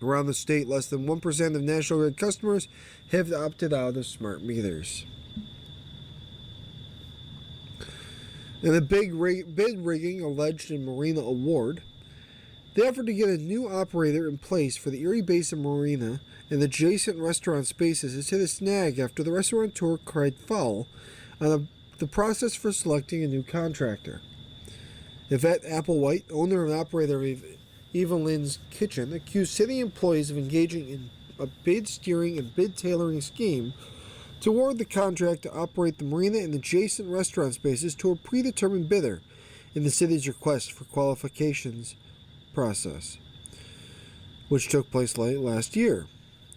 Around the state, less than 1% of National Grid customers have opted out of smart meters. In a bid rigging alleged in Marina Award, the effort to get a new operator in place for the Erie Basin Marina and adjacent restaurant spaces has hit a snag after the restaurateur cried foul on the process for selecting a new contractor. Yvette Applewhite, owner and operator of Eva Lynn's Kitchen, accused city employees of engaging in a bid steering and bid tailoring scheme to award the contract to operate the marina and adjacent restaurant spaces to a predetermined bidder in the city's request for qualifications process, which took place late last year.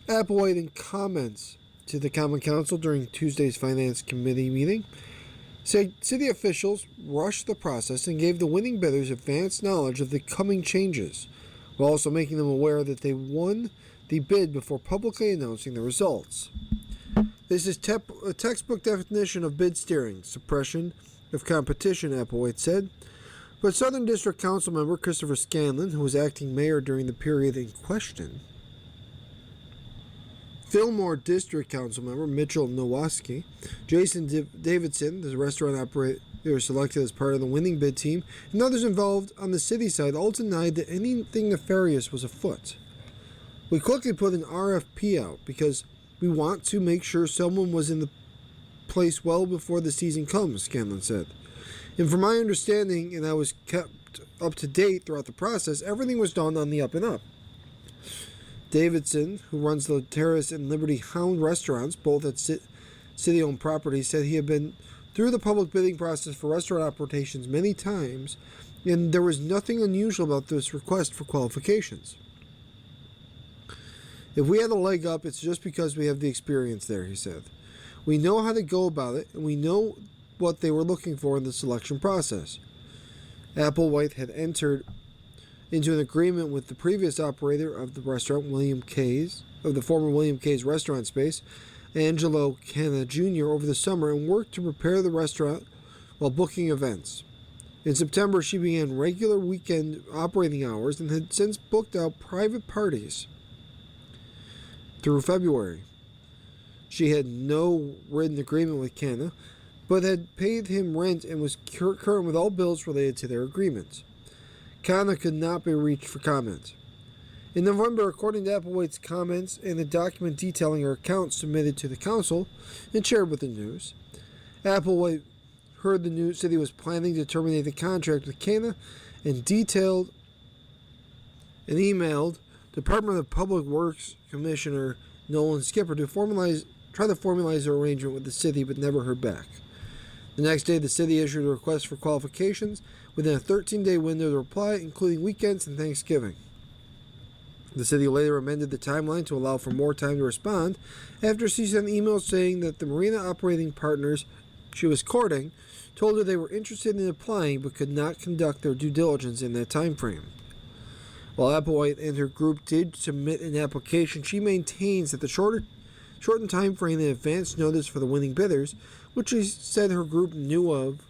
Applewhite, in comments to the Common Council during Tuesday's Finance Committee meeting, City officials rushed the process and gave the winning bidders advance knowledge of the coming changes, while also making them aware that they won the bid before publicly announcing the results. This is a textbook definition of bid steering, suppression of competition, Applewhite said. But Southern District Council member Christopher Scanlon, who was acting mayor during the period in question, Fillmore District Council member Mitchell Nowaski, Jason Davidson, the restaurant operator selected as part of the winning bid team, and others involved on the city side all denied that anything nefarious was afoot. We quickly put an RFP out because we want to make sure someone was in the place well before the season comes, Scanlon said. And from my understanding, and I was kept up to date throughout the process, everything was done on the up and up. Davidson, who runs the Terrace and Liberty Hound restaurants, both at city-owned properties, said he had been through the public bidding process for restaurant operations many times, and there was nothing unusual about this request for qualifications. If we had a leg up, it's just because we have the experience there, he said. We know how to go about it, and we know what they were looking for in the selection process. Applewhite had entered into an agreement with the previous operator of the restaurant, of the former William K's restaurant space, Angelo Canna Jr., over the summer and worked to prepare the restaurant while booking events. In September, she began regular weekend operating hours and had since booked out private parties through February. She had no written agreement with Canna, but had paid him rent and was current with all bills related to their agreements. Canna could not be reached for comment. In November, according to Applewhite's comments and the document detailing her account submitted to the council and shared with the news, Applewhite heard the news city was planning to terminate the contract with Canna and detailed and emailed Department of Public Works Commissioner Nolan Skipper to try to formalize an arrangement with the city, but never heard back. The next day, the city issued a request for qualifications within a 13-day window to reply, including weekends and Thanksgiving. The city later amended the timeline to allow for more time to respond after she sent emails saying that the marina operating partners she was courting told her they were interested in applying but could not conduct their due diligence in that time frame. While Applewhite and her group did submit an application, she maintains that the shortened time frame and advance notice for the winning bidders, which she said her group knew of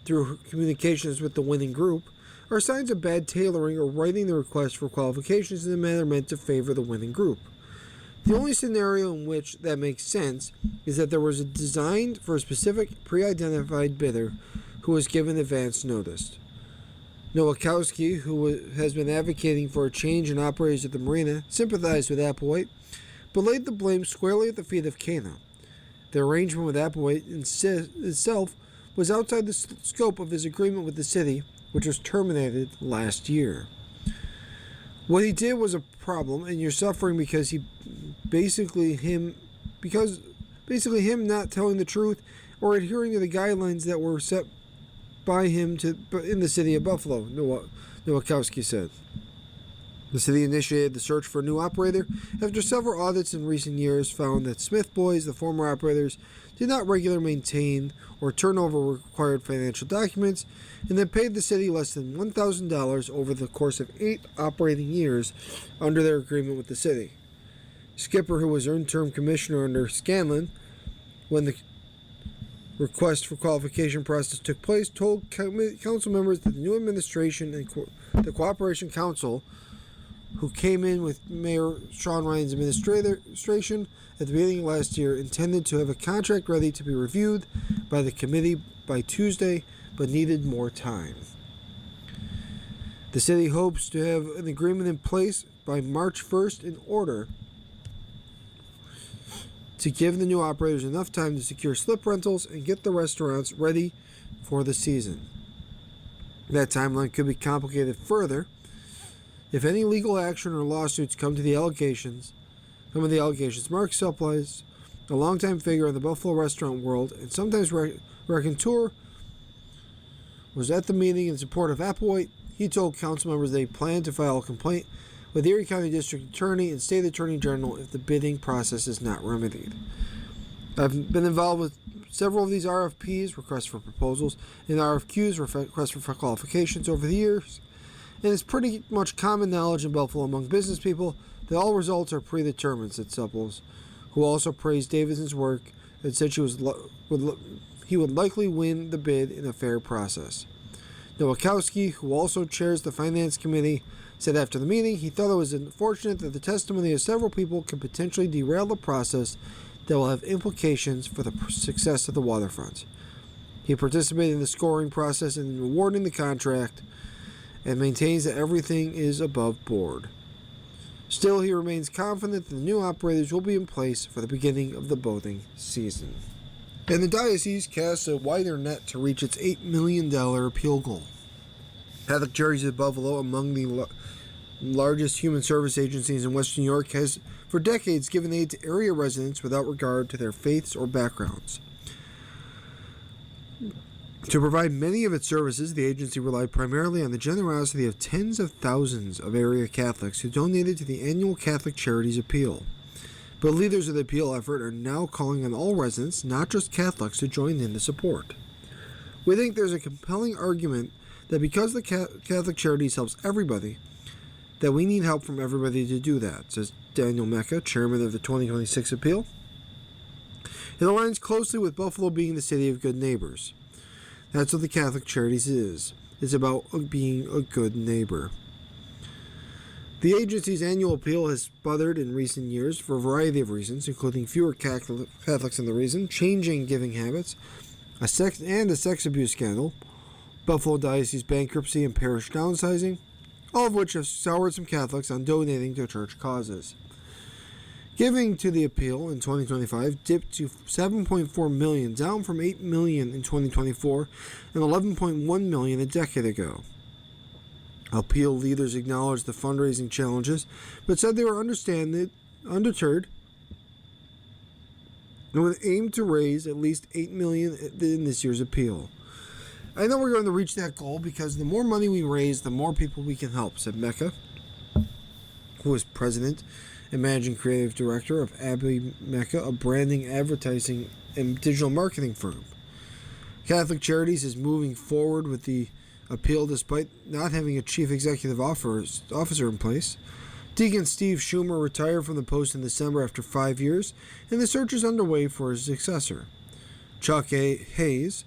through her communications with the winning group, are signs of bad tailoring or writing the request for qualifications in a manner meant to favor the winning group. The only scenario in which that makes sense is that there was a designed for a specific pre-identified bidder who was given advance notice. Nowakowski, who has been advocating for a change in operators at the marina, sympathized with Applewhite, but laid the blame squarely at the feet of Canna. The arrangement with Applewhite itself was outside the scope of his agreement with the city, which was terminated last year. What he did was a problem, and you're suffering because him not telling the truth or adhering to the guidelines that were set by him in the city of Buffalo, Nowakowski said. The city initiated the search for a new operator after several audits in recent years found that Smith Boys, the former operators, did not regularly maintain or turn over required financial documents and that paid the city less than $1,000 over the course of 8 operating years under their agreement with the city. Skipper, who was interim commissioner under Scanlon when the request for qualification process took place, told council members that the new administration and the Cooperation Council, who came in with Mayor Sean Ryan's administration at the beginning of last year, intended to have a contract ready to be reviewed by the committee by Tuesday, but needed more time. The city hopes to have an agreement in place by March 1st in order to give the new operators enough time to secure slip rentals and get the restaurants ready for the season. That timeline could be complicated further if any legal action or lawsuits come of the allegations. Mark Supplies, a longtime figure in the Buffalo restaurant world and sometimes raconteur, was at the meeting in support of Applewhite. He told council members they planned to file a complaint with the Erie County District Attorney and State Attorney General if the bidding process is not remedied. I've been involved with several of these RFPs, requests for proposals, and RFQs, requests for qualifications over the years, and it's pretty much common knowledge in Buffalo among business people that all results are predetermined, said Supples, who also praised Davidson's work and said he would likely win the bid in a fair process. Nowakowski, who also chairs the Finance Committee, said after the meeting he thought it was unfortunate that the testimony of several people could potentially derail the process that will have implications for the success of the waterfront. He participated in the scoring process and in awarding the contract and maintains that everything is above board. Still, he remains confident that the new operators will be in place for the beginning of the boating season. And the diocese casts a wider net to reach its $8 million appeal goal. Catholic Charities of Buffalo, among the largest human service agencies in Western New York, has for decades given aid to area residents without regard to their faiths or backgrounds. To provide many of its services, the agency relied primarily on the generosity of tens of thousands of area Catholics who donated to the annual Catholic Charities Appeal. But leaders of the appeal effort are now calling on all residents, not just Catholics, to join in the support. We think there's a compelling argument that because the Catholic Charities helps everybody, that we need help from everybody to do that, says Daniel Mecca, chairman of the 2026 appeal. It aligns closely with Buffalo being the city of good neighbors. That's what the Catholic Charities is. It's about being a good neighbor. The agency's annual appeal has sputtered in recent years for a variety of reasons, including fewer Catholics in the region, changing giving habits, a sex abuse scandal, Buffalo Diocese bankruptcy and parish downsizing, all of which have soured some Catholics on donating to church causes. Giving to the appeal in 2025 dipped to $7.4 million, down from $8 million in 2024 and $11.1 million a decade ago. Appeal leaders acknowledged the fundraising challenges, but said they were undeterred and would aim to raise at least $8 million in this year's appeal. I know we're going to reach that goal because the more money we raise, the more people we can help, said Mecca, who is president and managing creative director of Abbey Mecca, a branding, advertising, and digital marketing firm. Catholic Charities is moving forward with the appeal despite not having a chief executive officer in place. Deacon Steve Schumer retired from the post in December after 5 years, and the search is underway for his successor. Chuck A. Hayes,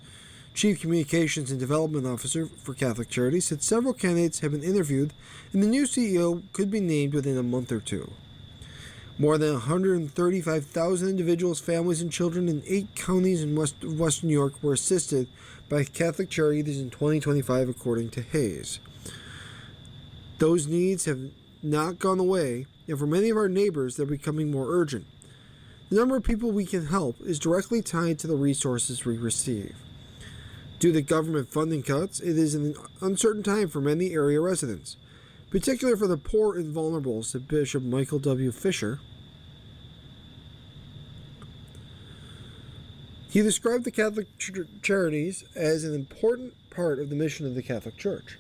Chief Communications and Development Officer for Catholic Charities, said several candidates have been interviewed, and the new CEO could be named within a month or two. More than 135,000 individuals, families, and children in 8 counties in Western New York were assisted by Catholic Charities in 2025, according to Hayes. Those needs have not gone away, and for many of our neighbors, they're becoming more urgent. The number of people we can help is directly tied to the resources we receive. Due to government funding cuts, it is an uncertain time for many area residents, particularly for the poor and vulnerable, said Bishop Michael W. Fisher. He described the Catholic Charities as an important part of the mission of the Catholic Church,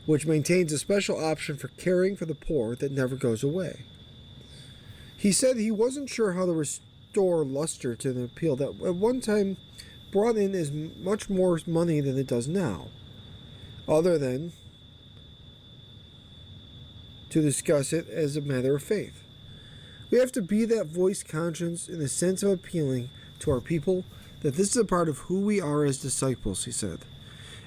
which maintains a special option for caring for the poor that never goes away. He said he wasn't sure how to restore luster to the appeal that at one time brought in as much more money than it does now, other than to discuss it as a matter of faith. We have to be that voice conscience in the sense of appealing to our people that this is a part of who we are as disciples, he said.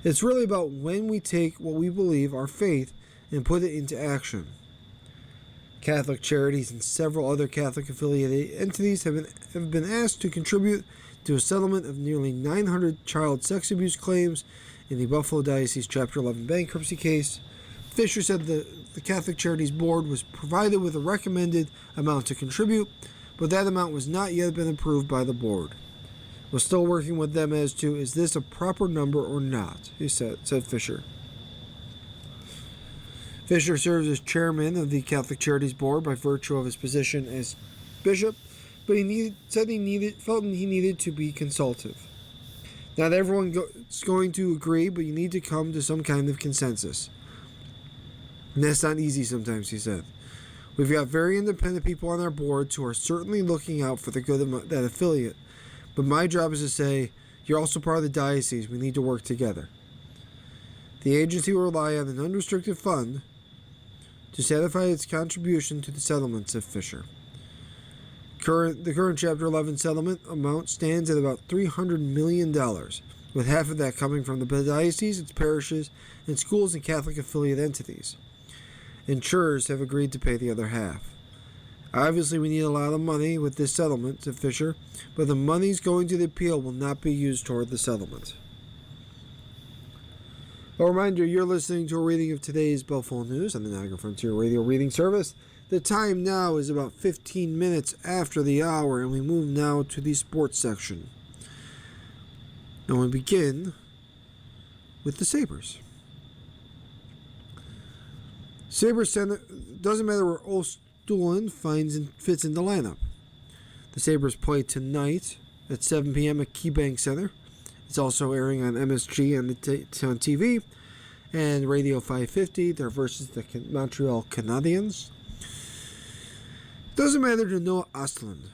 It's really about when we take what we believe, our faith, and put it into action. Catholic Charities and several other Catholic affiliated entities have been asked to contribute to a settlement of nearly 900 child sex abuse claims in the Buffalo Diocese Chapter 11 bankruptcy case. Fisher said the Catholic Charities Board was provided with a recommended amount to contribute, but that amount was not yet been approved by the board. We're still working with them as to is this a proper number or not, he said Fisher. Fisher serves as chairman of the Catholic Charities Board by virtue of his position as bishop, but he felt he needed to be consultative. Not everyone is going to agree, but you need to come to some kind of consensus. And that's not easy sometimes, he said. We've got very independent people on our boards who are certainly looking out for the good of that affiliate, But my job is to say, you're also part of the diocese. We need to work together. The agency will rely on an unrestricted fund to satisfy its contribution to the settlement, said Fisher. The current Chapter 11 settlement amount stands at about $300 million, with half of that coming from the diocese, its parishes, and schools and Catholic affiliate entities. Insurers have agreed to pay the other half. Obviously, we need a lot of money with this settlement, said Fisher, but the monies going to the appeal will not be used toward the settlement. A reminder, you're listening to a reading of today's Belleville News on the Niagara Frontier Radio Reading Service. The time now is about 15 minutes after the hour, and we move now to the sports section. And we begin with the Sabres. Sabres center, doesn't matter where Ostulin fits in the lineup. The Sabres play tonight at 7 p.m. at KeyBank Center. It's also airing on MSG on TV and Radio 550. They're versus the Montreal Canadiens. Doesn't matter to Noah Ostlund.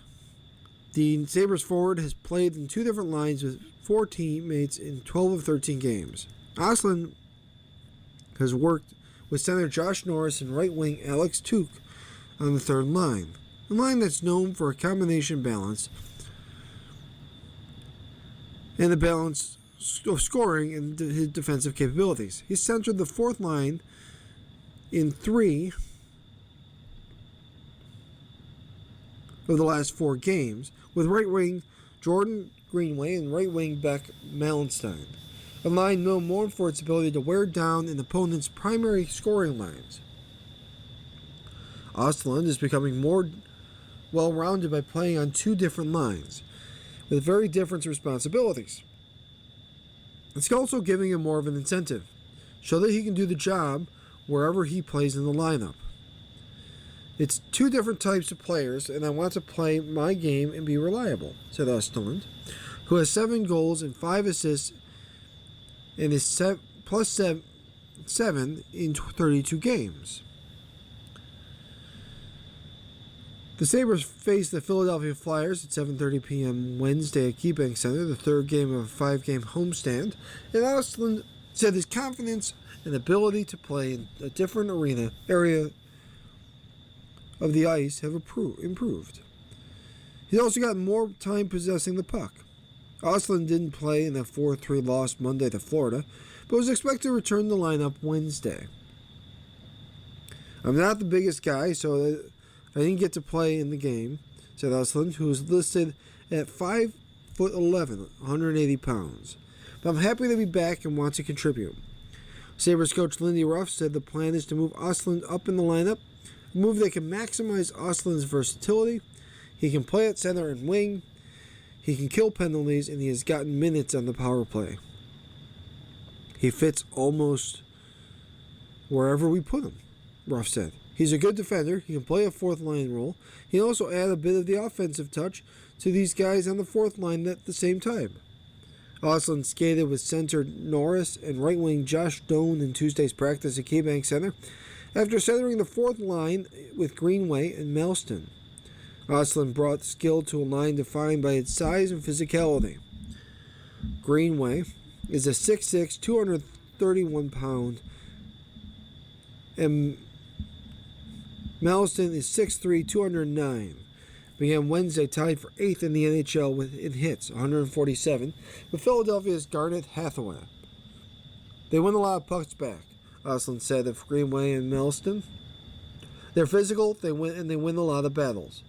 The Sabres forward has played in two different lines with four teammates in 12 of 13 games. Ostlund has worked with center Josh Norris and right wing Alex Tuch on the third line. A line that's known for a combination balance and the balance of scoring and his defensive capabilities. He centered the fourth line in 3 of the last 4 games, with right wing Jordan Greenway and right wing Beck Malenstein. A line known more for its ability to wear down an opponent's primary scoring lines. Ostlund is becoming more well-rounded by playing on 2 different lines, with very different responsibilities. It's also giving him more of an incentive, so that he can do the job wherever he plays in the lineup. It's 2 different types of players, and I want to play my game and be reliable, said Ostlund, who has 7 goals and 5 assists and is plus 7 in 32 games. The Sabres face the Philadelphia Flyers at 7:30 p.m. Wednesday at KeyBank Center, the third game of a 5-game homestand, and Ostlund said his confidence and ability to play in a different area of the ice have improved. He's also gotten more time possessing the puck. Ostlund didn't play in that 4-3 loss Monday to Florida, but was expected to return to the lineup Wednesday. I'm not the biggest guy, so I didn't get to play in the game, said Ostlund, who was listed at 5'11", 180 pounds. But I'm happy to be back and want to contribute. Sabres coach Lindy Ruff said the plan is to move Ostlund up in the lineup, a move that can maximize Ostlund's versatility. He can play at center and wing, he can kill penalties, and he has gotten minutes on the power play. He fits almost wherever we put him, Ruff said. He's a good defender. He can play a fourth line role. He can also add a bit of the offensive touch to these guys on the fourth line at the same time. Ostlund skated with center Norris and right wing Josh Doan in Tuesday's practice at KeyBank Center after centering the fourth line with Greenway and Malston. Ostlund brought skill to a line defined by its size and physicality. Greenway is a 6'6", 231-pound, and Malston is 6'3", 209. Began Wednesday tied for 8th in the NHL in hits, 147, with Philadelphia's Garnet Hathaway. They win a lot of pucks back, Ostlund said of Greenway and Malston. They're physical, they win a lot of battles.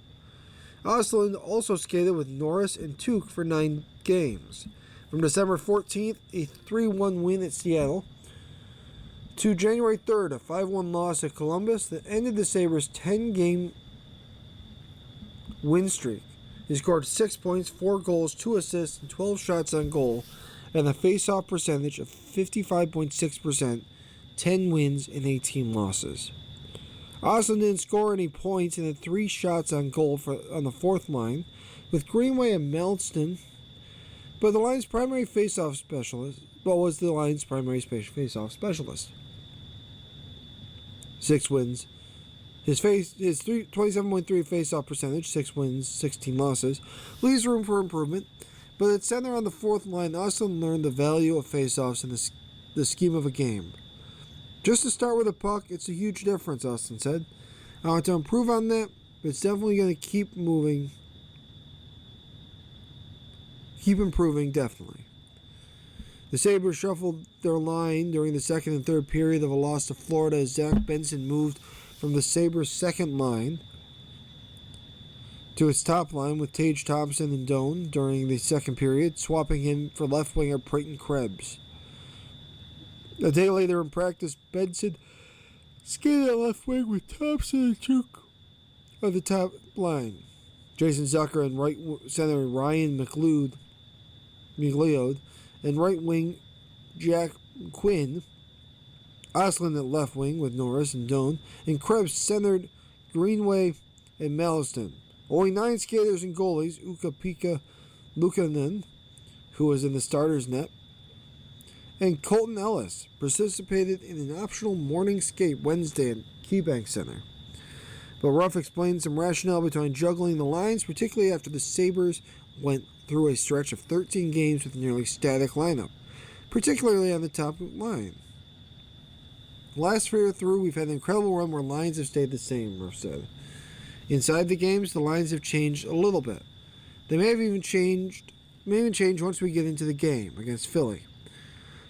Ostlund also skated with Norris and Tuch for 9 games. From December 14th, a 3-1 win at Seattle, to January 3rd, a 5-1 loss at Columbus that ended the Sabres' 10-game win streak. He scored 6 points, 4 goals, 2 assists, and 12 shots on goal, and a face-off percentage of 55.6%, 10 wins and 18 losses. Ostlund didn't score any points and had 3 shots on goal on the fourth line, with Greenway and Malston, but the line's primary face-off specialist. 6 wins. His 27.3 face-off percentage, 6 wins, 16 losses, leaves room for improvement, But at center on the fourth line, Austin learned the value of faceoffs in the scheme of a game. Just to start with a puck, it's a huge difference, Austin said. I want to improve on that, but it's definitely going to keep moving. Keep improving, definitely. The Sabres shuffled their line during the second and third period of a loss to Florida as Zach Benson moved from the Sabres' second line to its top line with Tage Thompson and Doan during the second period, swapping him for left winger Peyton Krebs. A day later in practice, Benson skated at left wing with Thompson and Chuk of the top line. Jason Zucker and right center Ryan McLeod and right wing Jack Quinn. Oslin at left wing with Norris and Doan, and Krebs centered Greenway and Malliston. Only 9 skaters and goalies, Ukko-Pekka Luukkonen, who was in the starter's net, and Colton Ellis participated in an optional morning skate Wednesday at KeyBank Center. But Ruff explained some rationale behind juggling the lines, particularly after the Sabres went through a stretch of 13 games with a nearly static lineup, particularly on the top line. Last year through, we've had an incredible run where lines have stayed the same, Ruff said. Inside the games, the lines have changed a little bit. They may even change once we get into the game against Philly.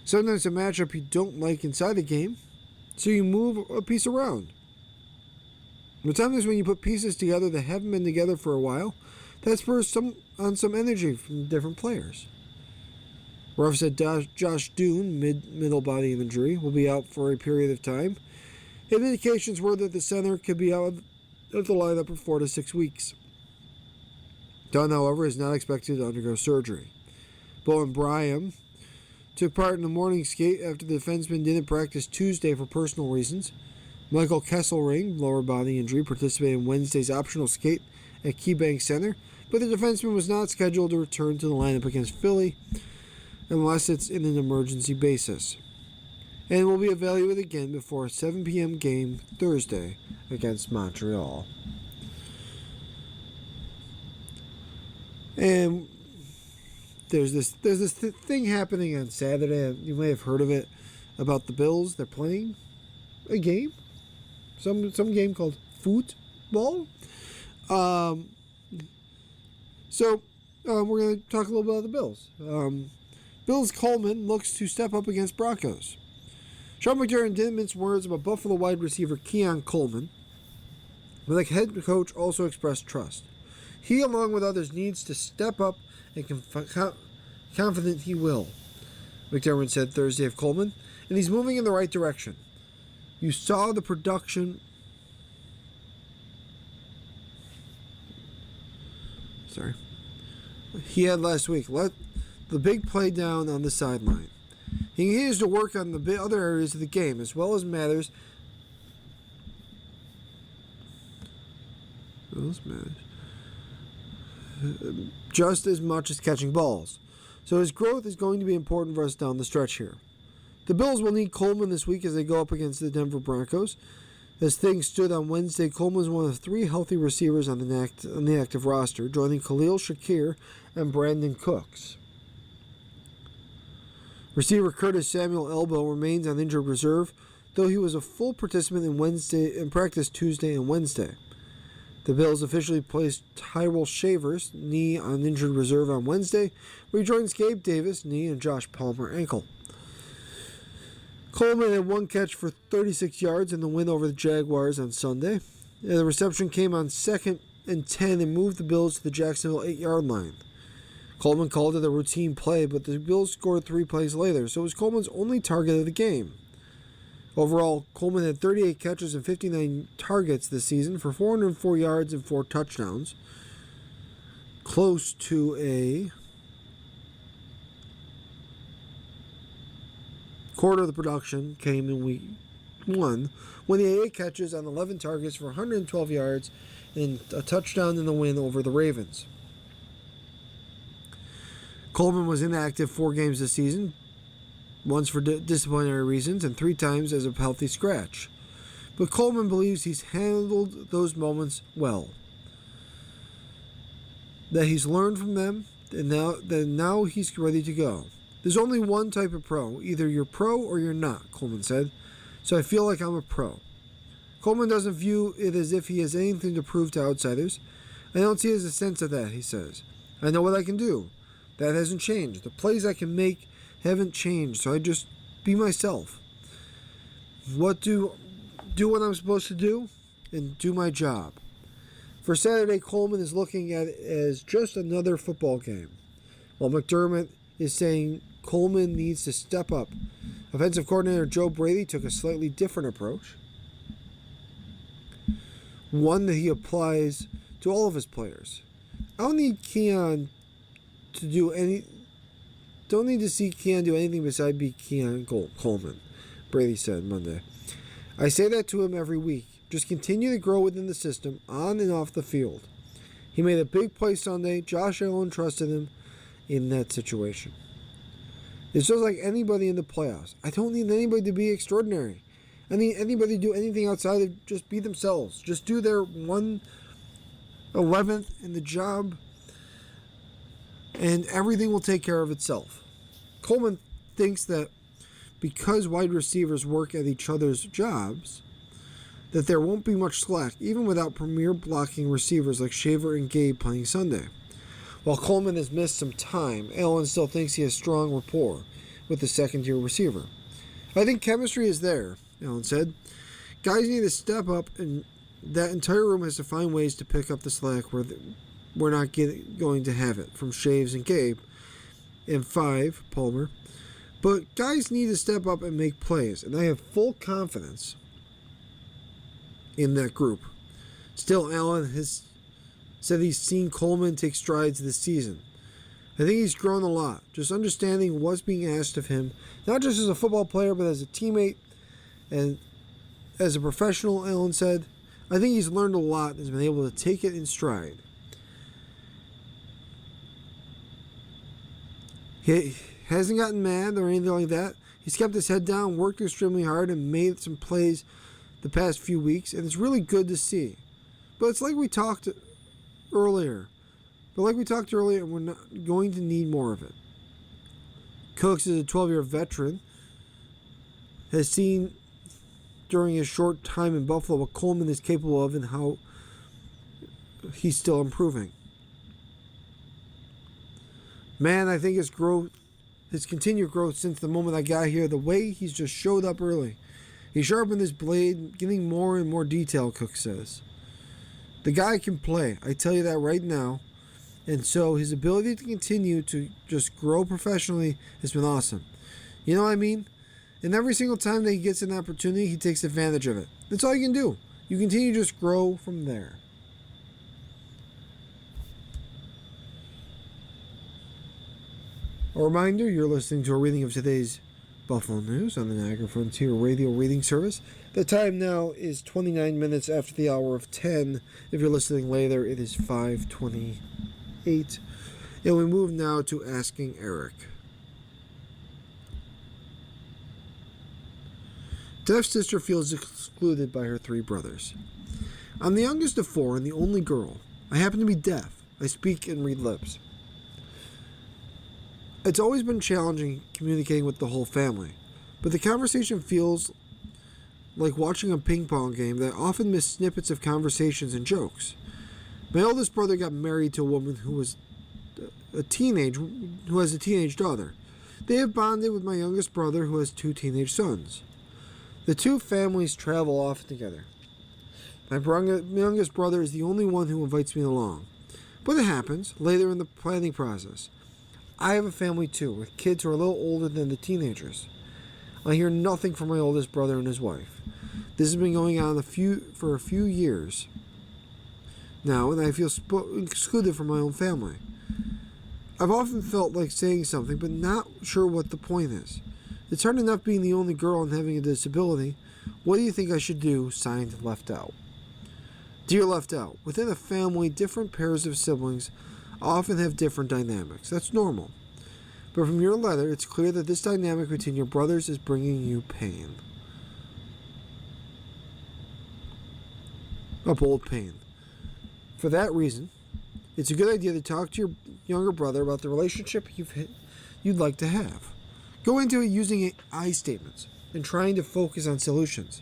Sometimes a matchup you don't like inside the game, so you move a piece around. But sometimes when you put pieces together that haven't been together for a while, that spurs some energy from different players. Ruff said Josh Doon, middle body injury, will be out for a period of time. And indications were that the center could be out of the lineup for 4 to 6 weeks. Dunn, however, is not expected to undergo surgery. Bowen Byram took part in the morning skate after the defenseman didn't practice Tuesday for personal reasons. Michael Kesselring, lower body injury, participated in Wednesday's optional skate at KeyBank Center, but the defenseman was not scheduled to return to the lineup against Philly unless it's in an emergency basis, and will be evaluated again before a 7 p.m. game Thursday against Montreal. And there's this thing happening on Saturday. You may have heard of it, about the Bills. They're playing a game, some game called football. So we're going to talk a little bit about the Bills. Bills Coleman looks to step up against Broncos. Sean McDermott didn't mince words about Buffalo wide receiver Keon Coleman, but the head coach also expressed trust. He, along with others, needs to step up and confident he will, McDermott said Thursday of Coleman, and he's moving in the right direction. You saw the production. He had last week. Let the big play down on the sideline. He needs to work on the other areas of the game as well as matters. Just as much as catching balls. So his growth is going to be important for us down the stretch here. The Bills will need Coleman this week as they go up against the Denver Broncos. As things stood on Wednesday, Coleman was one of 3 healthy receivers on the active roster, joining Khalil Shakir and Brandon Cooks. Receiver Curtis Samuel Elbow remains on injured reserve, though he was a full participant in practice Tuesday and Wednesday. The Bills officially placed Tyrell Shavers, knee, on injured reserve on Wednesday, where he joins Gabe Davis, knee, and Josh Palmer, ankle. Coleman had 1 catch for 36 yards in the win over the Jaguars on Sunday. The reception came on 2nd and 10 and moved the Bills to the Jacksonville 8-yard line. Coleman called it a routine play, but the Bills scored 3 plays later, so it was Coleman's only target of the game. Overall, Coleman had 38 catches and 59 targets this season for 404 yards and 4 touchdowns. Close to a quarter of the production came in week 1, when he had 8 catches on 11 targets for 112 yards and a touchdown in the win over the Ravens. Coleman was inactive 4 games this season, once for disciplinary reasons and 3 times as a healthy scratch. But Coleman believes he's handled those moments well, that he's learned from them, And now he's ready to go. There's only one type of pro. Either you're pro or you're not, Coleman said. So I feel like I'm a pro. Coleman doesn't view it as if he has anything to prove to outsiders. I don't see it as a sense of that, he says. I know what I can do. That hasn't changed. The plays I can make haven't changed, so I just be myself. Do what I'm supposed to do and do my job. For Saturday, Coleman is looking at it as just another football game, while McDermott is saying Coleman needs to step up. Offensive coordinator Joe Brady took a slightly different approach, one that he applies to all of his players. I don't need Keon to do any. Don't need to see Keon do anything besides be Keon Coleman, Brady said Monday. I say that to him every week. Just continue to grow within the system, on and off the field. He made a big play Sunday. Josh Allen trusted him in that situation. It's just like anybody in the playoffs. I don't need anybody to be extraordinary. I need anybody to do anything outside of just be themselves. Just do their 1/11th in the job, and everything will take care of itself. Coleman thinks that because wide receivers work at each other's jobs, that there won't be much slack, even without premier blocking receivers like Shaver and Gabe playing Sunday. While Coleman has missed some time, Allen still thinks he has strong rapport with the second-year receiver. I think chemistry is there, Allen said. Guys need to step up, and that entire room has to find ways to pick up the slack where we're not going to have it, from Shaves and Gabe, and 5, Palmer. But guys need to step up and make plays, and I have full confidence in that group. Still, Allen has said he's seen Coleman take strides this season. I think he's grown a lot, just understanding what's being asked of him, not just as a football player, but as a teammate and as a professional, Allen said. I think he's learned a lot and has been able to take it in stride. He hasn't gotten mad or anything like that. He's kept his head down, worked extremely hard, and made some plays the past few weeks, and it's really good to see. But it's like we talked earlier. We're not going to need more of it. Cooks is a 12-year veteran, has seen during his short time in Buffalo what Coleman is capable of and how he's still improving. Man, I think his continued growth since the moment I got here, the way he's just showed up early. He sharpened his blade, getting more and more detail, Cook says. The guy can play, I tell you that right now. And so his ability to continue to just grow professionally has been awesome. You know what I mean? And every single time that he gets an opportunity, he takes advantage of it. That's all you can do. You continue to just grow from there. A reminder, you're listening to a reading of today's Buffalo News on the Niagara Frontier Radio Reading Service. The time now is 29 minutes after the hour of 10. If you're listening later, it is 5:28. And we move now to Asking Eric. Deaf sister feels excluded by her 3 brothers. I'm the youngest of 4 and the only girl. I happen to be deaf. I speak and read lips. It's always been challenging communicating with the whole family, but the conversation feels like watching a ping pong game that often miss snippets of conversations and jokes. My oldest brother got married to a woman who has a teenage daughter. They have bonded with my youngest brother who has 2 teenage sons. The 2 families travel often together. My youngest brother is the only one who invites me along, but it happens later in the planning process. I have a family too, with kids who are a little older than the teenagers. I hear nothing from my oldest brother and his wife. This has been going on for a few years now, and I feel excluded from my own family. I've often felt like saying something, but not sure what the point is. It's hard enough being the only girl and having a disability. What do you think I should do? Signed, Left Out. Dear Left Out, within a family, different pairs of siblings often have different dynamics. That's normal. But from your letter, it's clear that this dynamic between your brothers is bringing you pain. A bold pain. For that reason, it's a good idea to talk to your younger brother about the relationship you'd like to have. Go into it using I statements and trying to focus on solutions.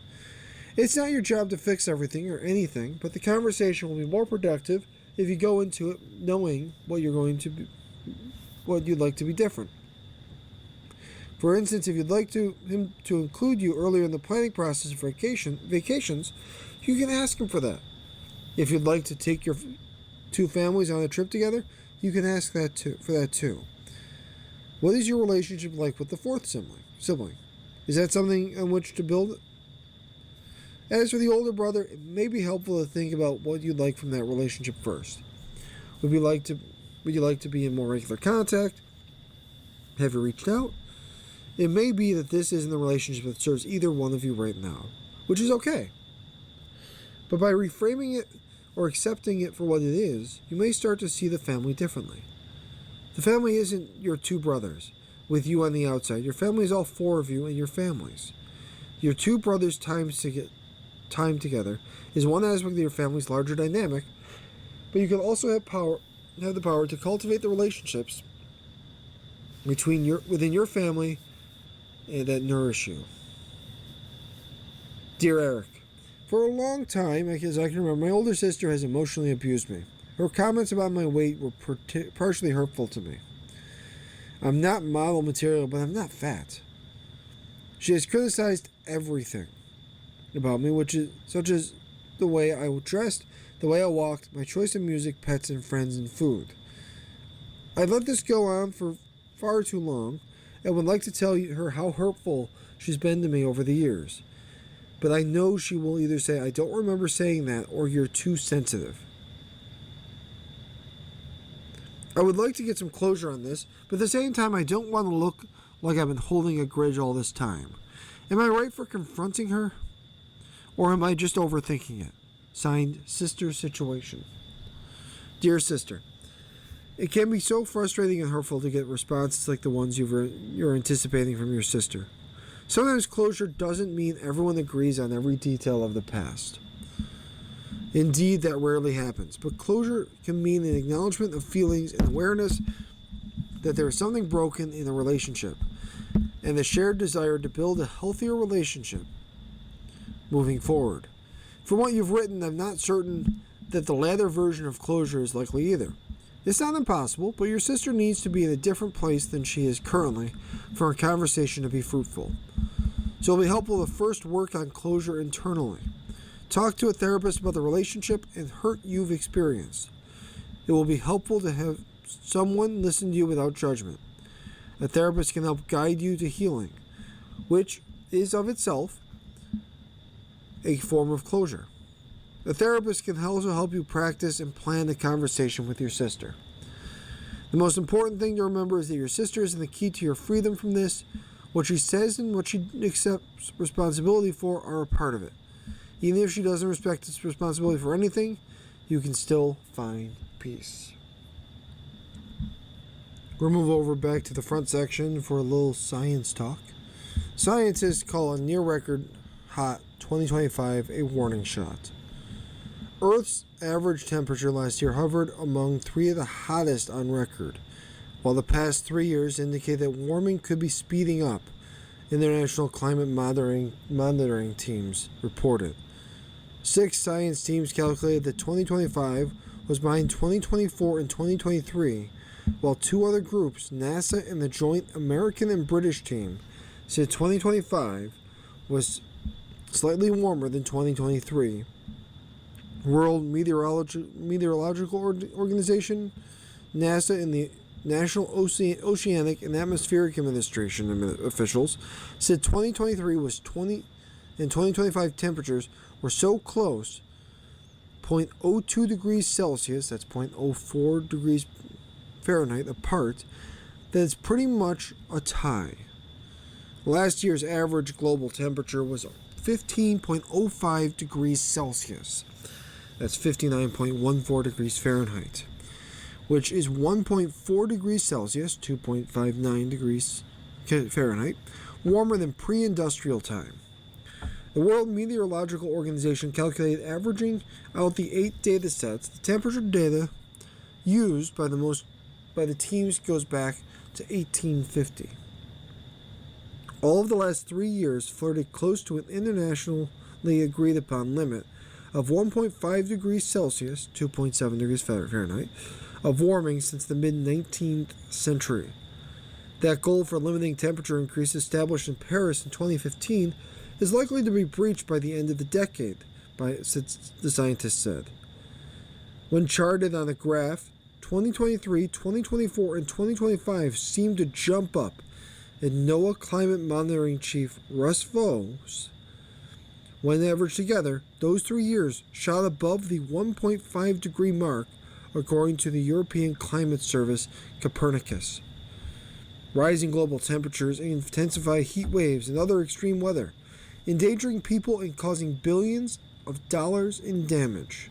It's not your job to fix everything or anything, but the conversation will be more productive if you go into it knowing what you'd like to be different. For instance, if you'd like him to include you earlier in the planning process of vacations, you can ask him for that. If you'd like to take your two families on a trip together, you can ask for that too. What is your relationship like with the fourth sibling? Is that something on which to build? As for the older brother, it may be helpful to think about what you'd like from that relationship first. Would you like to be in more regular contact? Have you reached out? It may be that this isn't the relationship that serves either one of you right now, which is okay. But by reframing it or accepting it for what it is, you may start to see the family differently. The family isn't your two brothers, with you on the outside. Your family is all four of you and your families. Your two brothers' time together is one aspect of your family's larger dynamic, but you can also have the power to cultivate the relationships within your family that nourish you. Dear Eric, for a long time, as I can remember, my older sister has emotionally abused me. Her comments about my weight were partially hurtful to me. I'm not model material, but I'm not fat. She has criticized everything about me, such as the way I dressed, the way I walked, my choice of music, pets, and friends, and food. I've let this go on for far too long, and would like to tell her how hurtful she's been to me over the years. But I know she will either say, I don't remember saying that, or you're too sensitive. I would like to get some closure on this, but at the same time, I don't want to look like I've been holding a grudge all this time. Am I right for confronting her? Or am I just overthinking it? Signed, Sister Situation. Dear sister, it can be so frustrating and hurtful to get responses like the ones you're anticipating from your sister. Sometimes closure doesn't mean everyone agrees on every detail of the past. Indeed, that rarely happens, but closure can mean an acknowledgement of feelings and awareness that there is something broken in the relationship and the shared desire to build a healthier relationship moving forward. From what you've written, I'm not certain that the latter version of closure is likely either. It's not impossible, but your sister needs to be in a different place than she is currently for a conversation to be fruitful. So it'll be helpful to first work on closure internally. Talk to a therapist about the relationship and hurt you've experienced. It will be helpful to have someone listen to you without judgment. A therapist can help guide you to healing, which is of itself a form of closure. A therapist can also help you practice and plan a conversation with your sister. The most important thing to remember is that your sister isn't the key to your freedom from this. What she says and what she accepts responsibility for are a part of it. Even if she doesn't respect its responsibility for anything, you can still find peace. We'll move over back to the front section for a little science talk. Scientists call a near-record hot 2025 a warning shot. Earth's average temperature last year hovered among three of the hottest on record, while the past 3 years indicate that warming could be speeding up, international climate monitoring teams reported. 6 science teams calculated that 2025 was behind 2024 and 2023, while 2 other groups, NASA and the joint American and British team, said 2025 was slightly warmer than 2023. World Meteorological Organization, NASA, and the National Oceanic and Atmospheric Administration officials said 2023 was 20 and 2025 temperatures were so close, 0.02 degrees Celsius, that's 0.04 degrees Fahrenheit apart, that it's pretty much a tie. Last year's average global temperature was 15.05 degrees Celsius. That's 59.14 degrees Fahrenheit, which is 1.4 degrees Celsius, 2.59 degrees Fahrenheit, warmer than pre-industrial time. The World Meteorological Organization calculated, averaging out the 8 data sets, the temperature data used by by the teams goes back to 1850. All of the last 3 years flirted close to an internationally agreed upon limit of 1.5 degrees Celsius, 2.7 degrees Fahrenheit, of warming since the mid-19th century. That goal for limiting temperature increase established in Paris in 2015 is likely to be breached by the end of the decade, the scientists said. When charted on a graph, 2023, 2024, and 2025 seem to jump up, and NOAA Climate Monitoring Chief Russ Vose, when averaged together, those 3 years shot above the 1.5 degree mark, according to the European Climate Service Copernicus. Rising global temperatures intensify heat waves and other extreme weather, endangering people and causing billions of dollars in damage.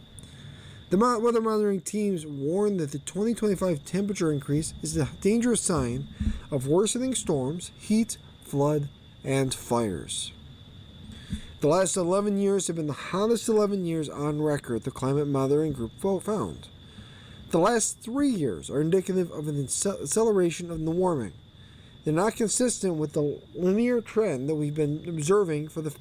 The weather monitoring teams warn that the 2025 temperature increase is a dangerous sign of worsening storms, heat, flood, and fires. The last 11 years have been the hottest 11 years on record, the Climate Monitoring Group found. The last 3 years are indicative of an acceleration of the warming. They're not consistent with the linear trend that we've been observing for the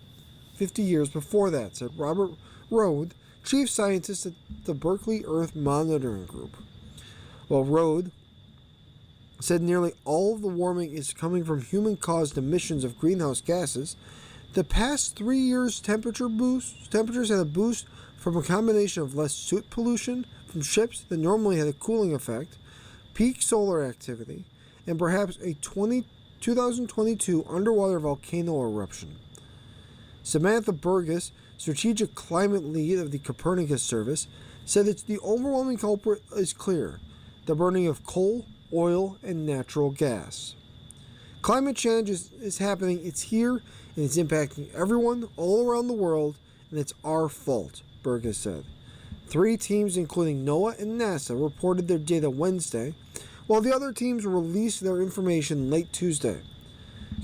50 years before that, said Robert Rode, chief scientist at the Berkeley Earth Monitoring Group. While Rode said nearly all of the warming is coming from human-caused emissions of greenhouse gases, the past 3 years' temperatures had a boost from a combination of less soot pollution from ships that normally had a cooling effect, peak solar activity, and perhaps a 2022 underwater volcano eruption. Samantha Burgess, strategic climate lead of the Copernicus Service, said that the overwhelming culprit is clear: the burning of coal, oil, and natural gas. Climate change is happening, it's here, and it's impacting everyone all around the world, and it's our fault, Burgess said. 3 teams, including NOAA and NASA, reported their data Wednesday, while the other teams released their information late Tuesday.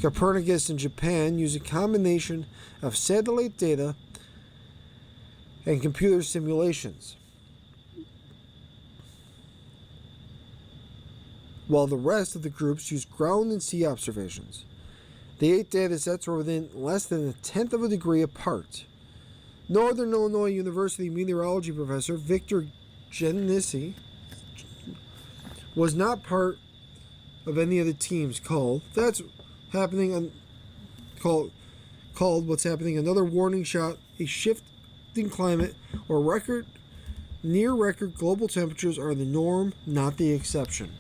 Copernicus in Japan used a combination of satellite data and computer simulations, while the rest of the groups used ground and sea observations. The 8 data sets were within less than a tenth of a degree apart. Northern Illinois University meteorology professor Victor Genesee was not part of any of the teams called what's happening another warning shot, a shifting climate, or near record global temperatures are the norm, not the exception.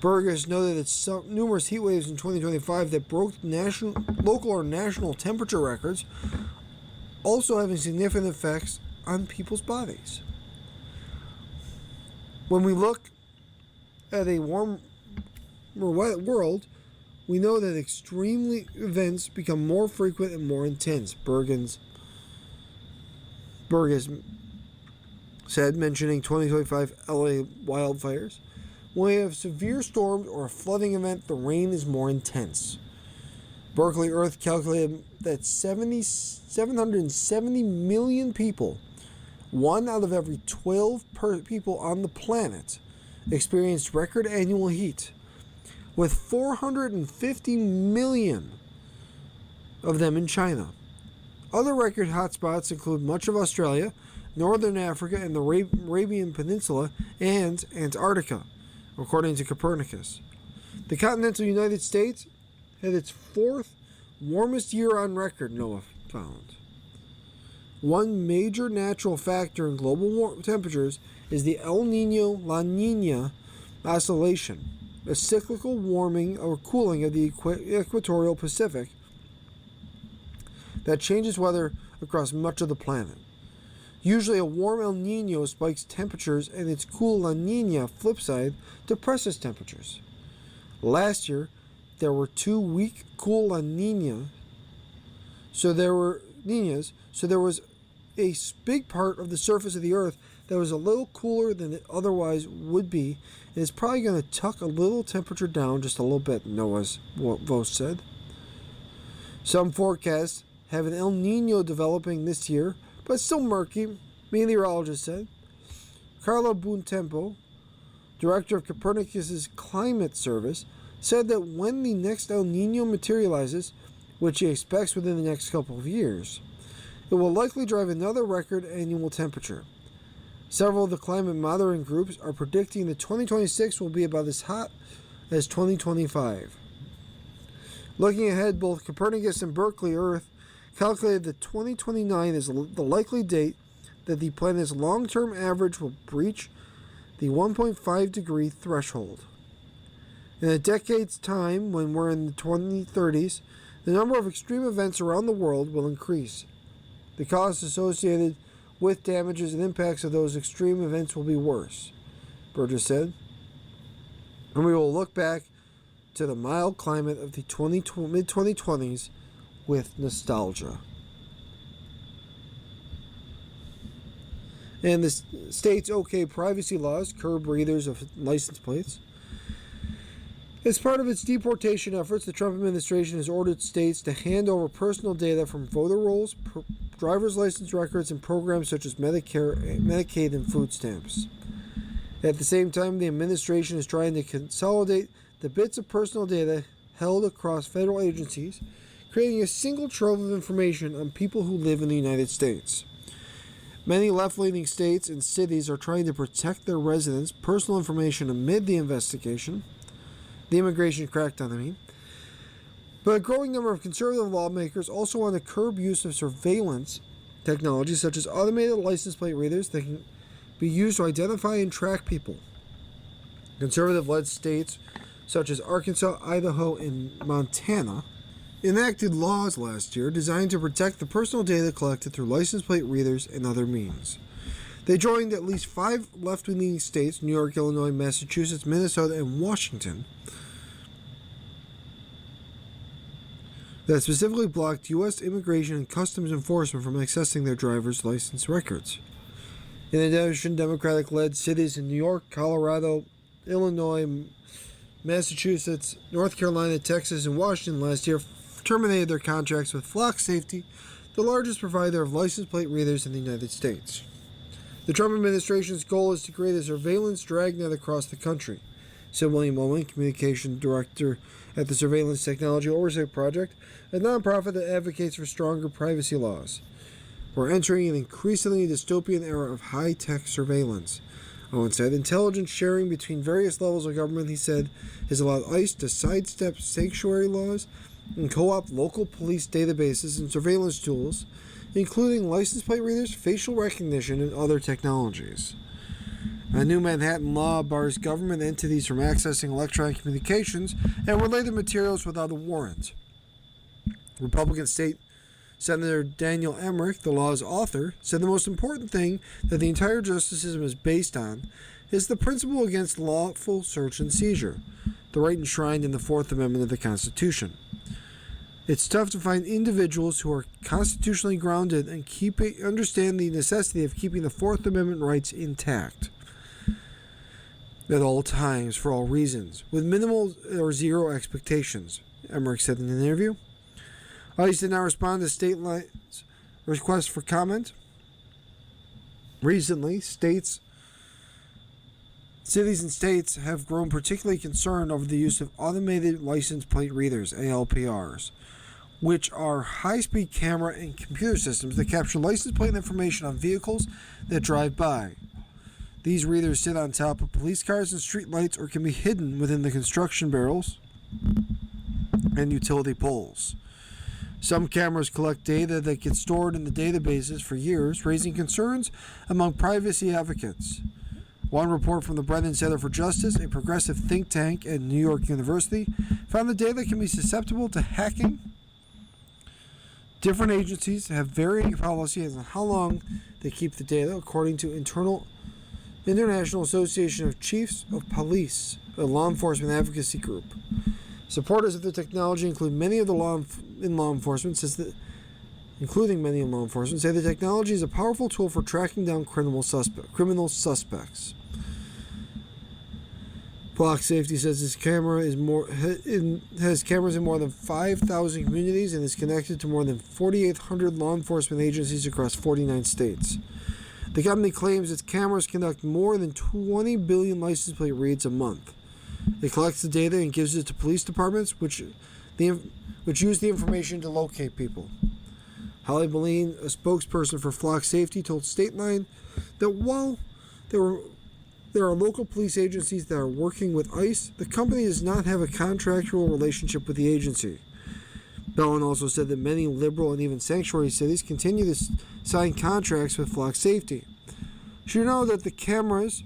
Burgess noted that numerous heat waves in 2025 that broke local or national temperature records also having significant effects on people's bodies. When we look at a warmer world, we know that extreme events become more frequent and more intense, Burgess said, mentioning 2025 LA wildfires. When we have severe storms or a flooding event, the rain is more intense. Berkeley Earth calculated that 770 million people, 1 out of every 12 people on the planet, experienced record annual heat, with 450 million of them in China. Other record hotspots include much of Australia, northern Africa, and the Arabian Peninsula, and Antarctica, according to Copernicus. The continental United States had its 4th warmest year on record, NOAA found. One major natural factor in global temperatures is the El Niño-La Niña oscillation, a cyclical warming or cooling of the equatorial Pacific that changes weather across much of the planet. Usually a warm El Niño spikes temperatures, and its cool La Niña, flip side, depresses temperatures. Last year, there were 2 weak, cool La Niñas, so there was a big part of the surface of the Earth that was a little cooler than it otherwise would be, and it's probably going to tuck a little temperature down just a little bit, Vose said. Some forecasts have an El Niño developing this year, but it's still murky, meteorologists said. Carla Buontempo director of Copernicus's climate service, said that when the next El Nino materializes, which he expects within the next couple of years, it will likely drive another record annual temperature. Several of the climate monitoring groups are predicting that 2026 will be about as hot as 2025. Looking ahead, both Copernicus and Berkeley Earth calculated that 2029 is the likely date that the planet's long-term average will breach the 1.5 degree threshold. In a decade's time, when we're in the 2030s, the number of extreme events around the world will increase. The costs associated with damages and impacts of those extreme events will be worse, Burgess said. And we will look back to the mild climate of the mid-2020s with nostalgia. And the state's OK privacy laws curb readers of license plates. As part of its deportation efforts, the Trump administration has ordered states to hand over personal data from voter rolls, driver's license records, and programs such as Medicare, Medicaid, and food stamps. At the same time, the administration is trying to consolidate the bits of personal data held across federal agencies, creating a single trove of information on people who live in the United States. Many left-leaning states and cities are trying to protect their residents' personal information amid the investigation, the immigration crackdown, But a growing number of conservative lawmakers also want to curb use of surveillance technology, such as automated license plate readers that can be used to identify and track people. Conservative-led states such as Arkansas, Idaho, and Montana enacted laws last year designed to protect the personal data collected through license plate readers and other means. They joined at least 5 left-leaning states, New York, Illinois, Massachusetts, Minnesota, and Washington, that specifically blocked U.S. Immigration and Customs Enforcement from accessing their driver's license records. In addition, Democratic-led cities in New York, Colorado, Illinois, Massachusetts, North Carolina, Texas, and Washington last year terminated their contracts with Flock Safety, the largest provider of license plate readers in the United States. The Trump administration's goal is to create a surveillance dragnet across the country, said William Owen, communication director at the Surveillance Technology Oversight Project, a nonprofit that advocates for stronger privacy laws. We're entering an increasingly dystopian era of high-tech surveillance, Owen said. Intelligence sharing between various levels of government, he said, has allowed ICE to sidestep sanctuary laws and co-opt local police databases and surveillance tools, including license plate readers, facial recognition, and other technologies. A new Manhattan law bars government entities from accessing electronic communications and related materials without a warrant. Republican State Senator Daniel Emmerich, the law's author, said the most important thing that the entire justice system is based on is the principle against lawful search and seizure, the right enshrined in the Fourth Amendment of the Constitution. It's tough to find individuals who are constitutionally grounded and understand the necessity of keeping the Fourth Amendment rights intact at all times, for all reasons, with minimal or zero expectations, Emmerich said in an interview. ICE did not respond to state lines' requests for comment. Recently, cities and states have grown particularly concerned over the use of automated license plate readers, ALPRs, which are high-speed camera and computer systems that capture license plate information on vehicles that drive by. These readers sit on top of police cars and street lights or can be hidden within the construction barrels and utility poles. Some cameras collect data that gets stored in the databases for years, raising concerns among privacy advocates. One report from the Brennan Center for Justice, a progressive think tank at New York University, found the data can be susceptible to hacking. Different agencies have varying policies on how long they keep the data, according to International Association of Chiefs of Police, a law enforcement advocacy group. Supporters of the technology, including many of the law enforcement, say the technology is a powerful tool for tracking down criminal suspects. Flock Safety says has cameras in more than 5,000 communities and is connected to more than 4,800 law enforcement agencies across 49 states. The company claims its cameras conduct more than 20 billion license plate reads a month. It collects the data and gives it to police departments, which use the information to locate people. Holly Boline, a spokesperson for Flock Safety, told Stateline that while there are local police agencies that are working with ICE, the company does not have a contractual relationship with the agency. Bellin also said that many liberal and even sanctuary cities continue to sign contracts with Flock Safety. She know that the cameras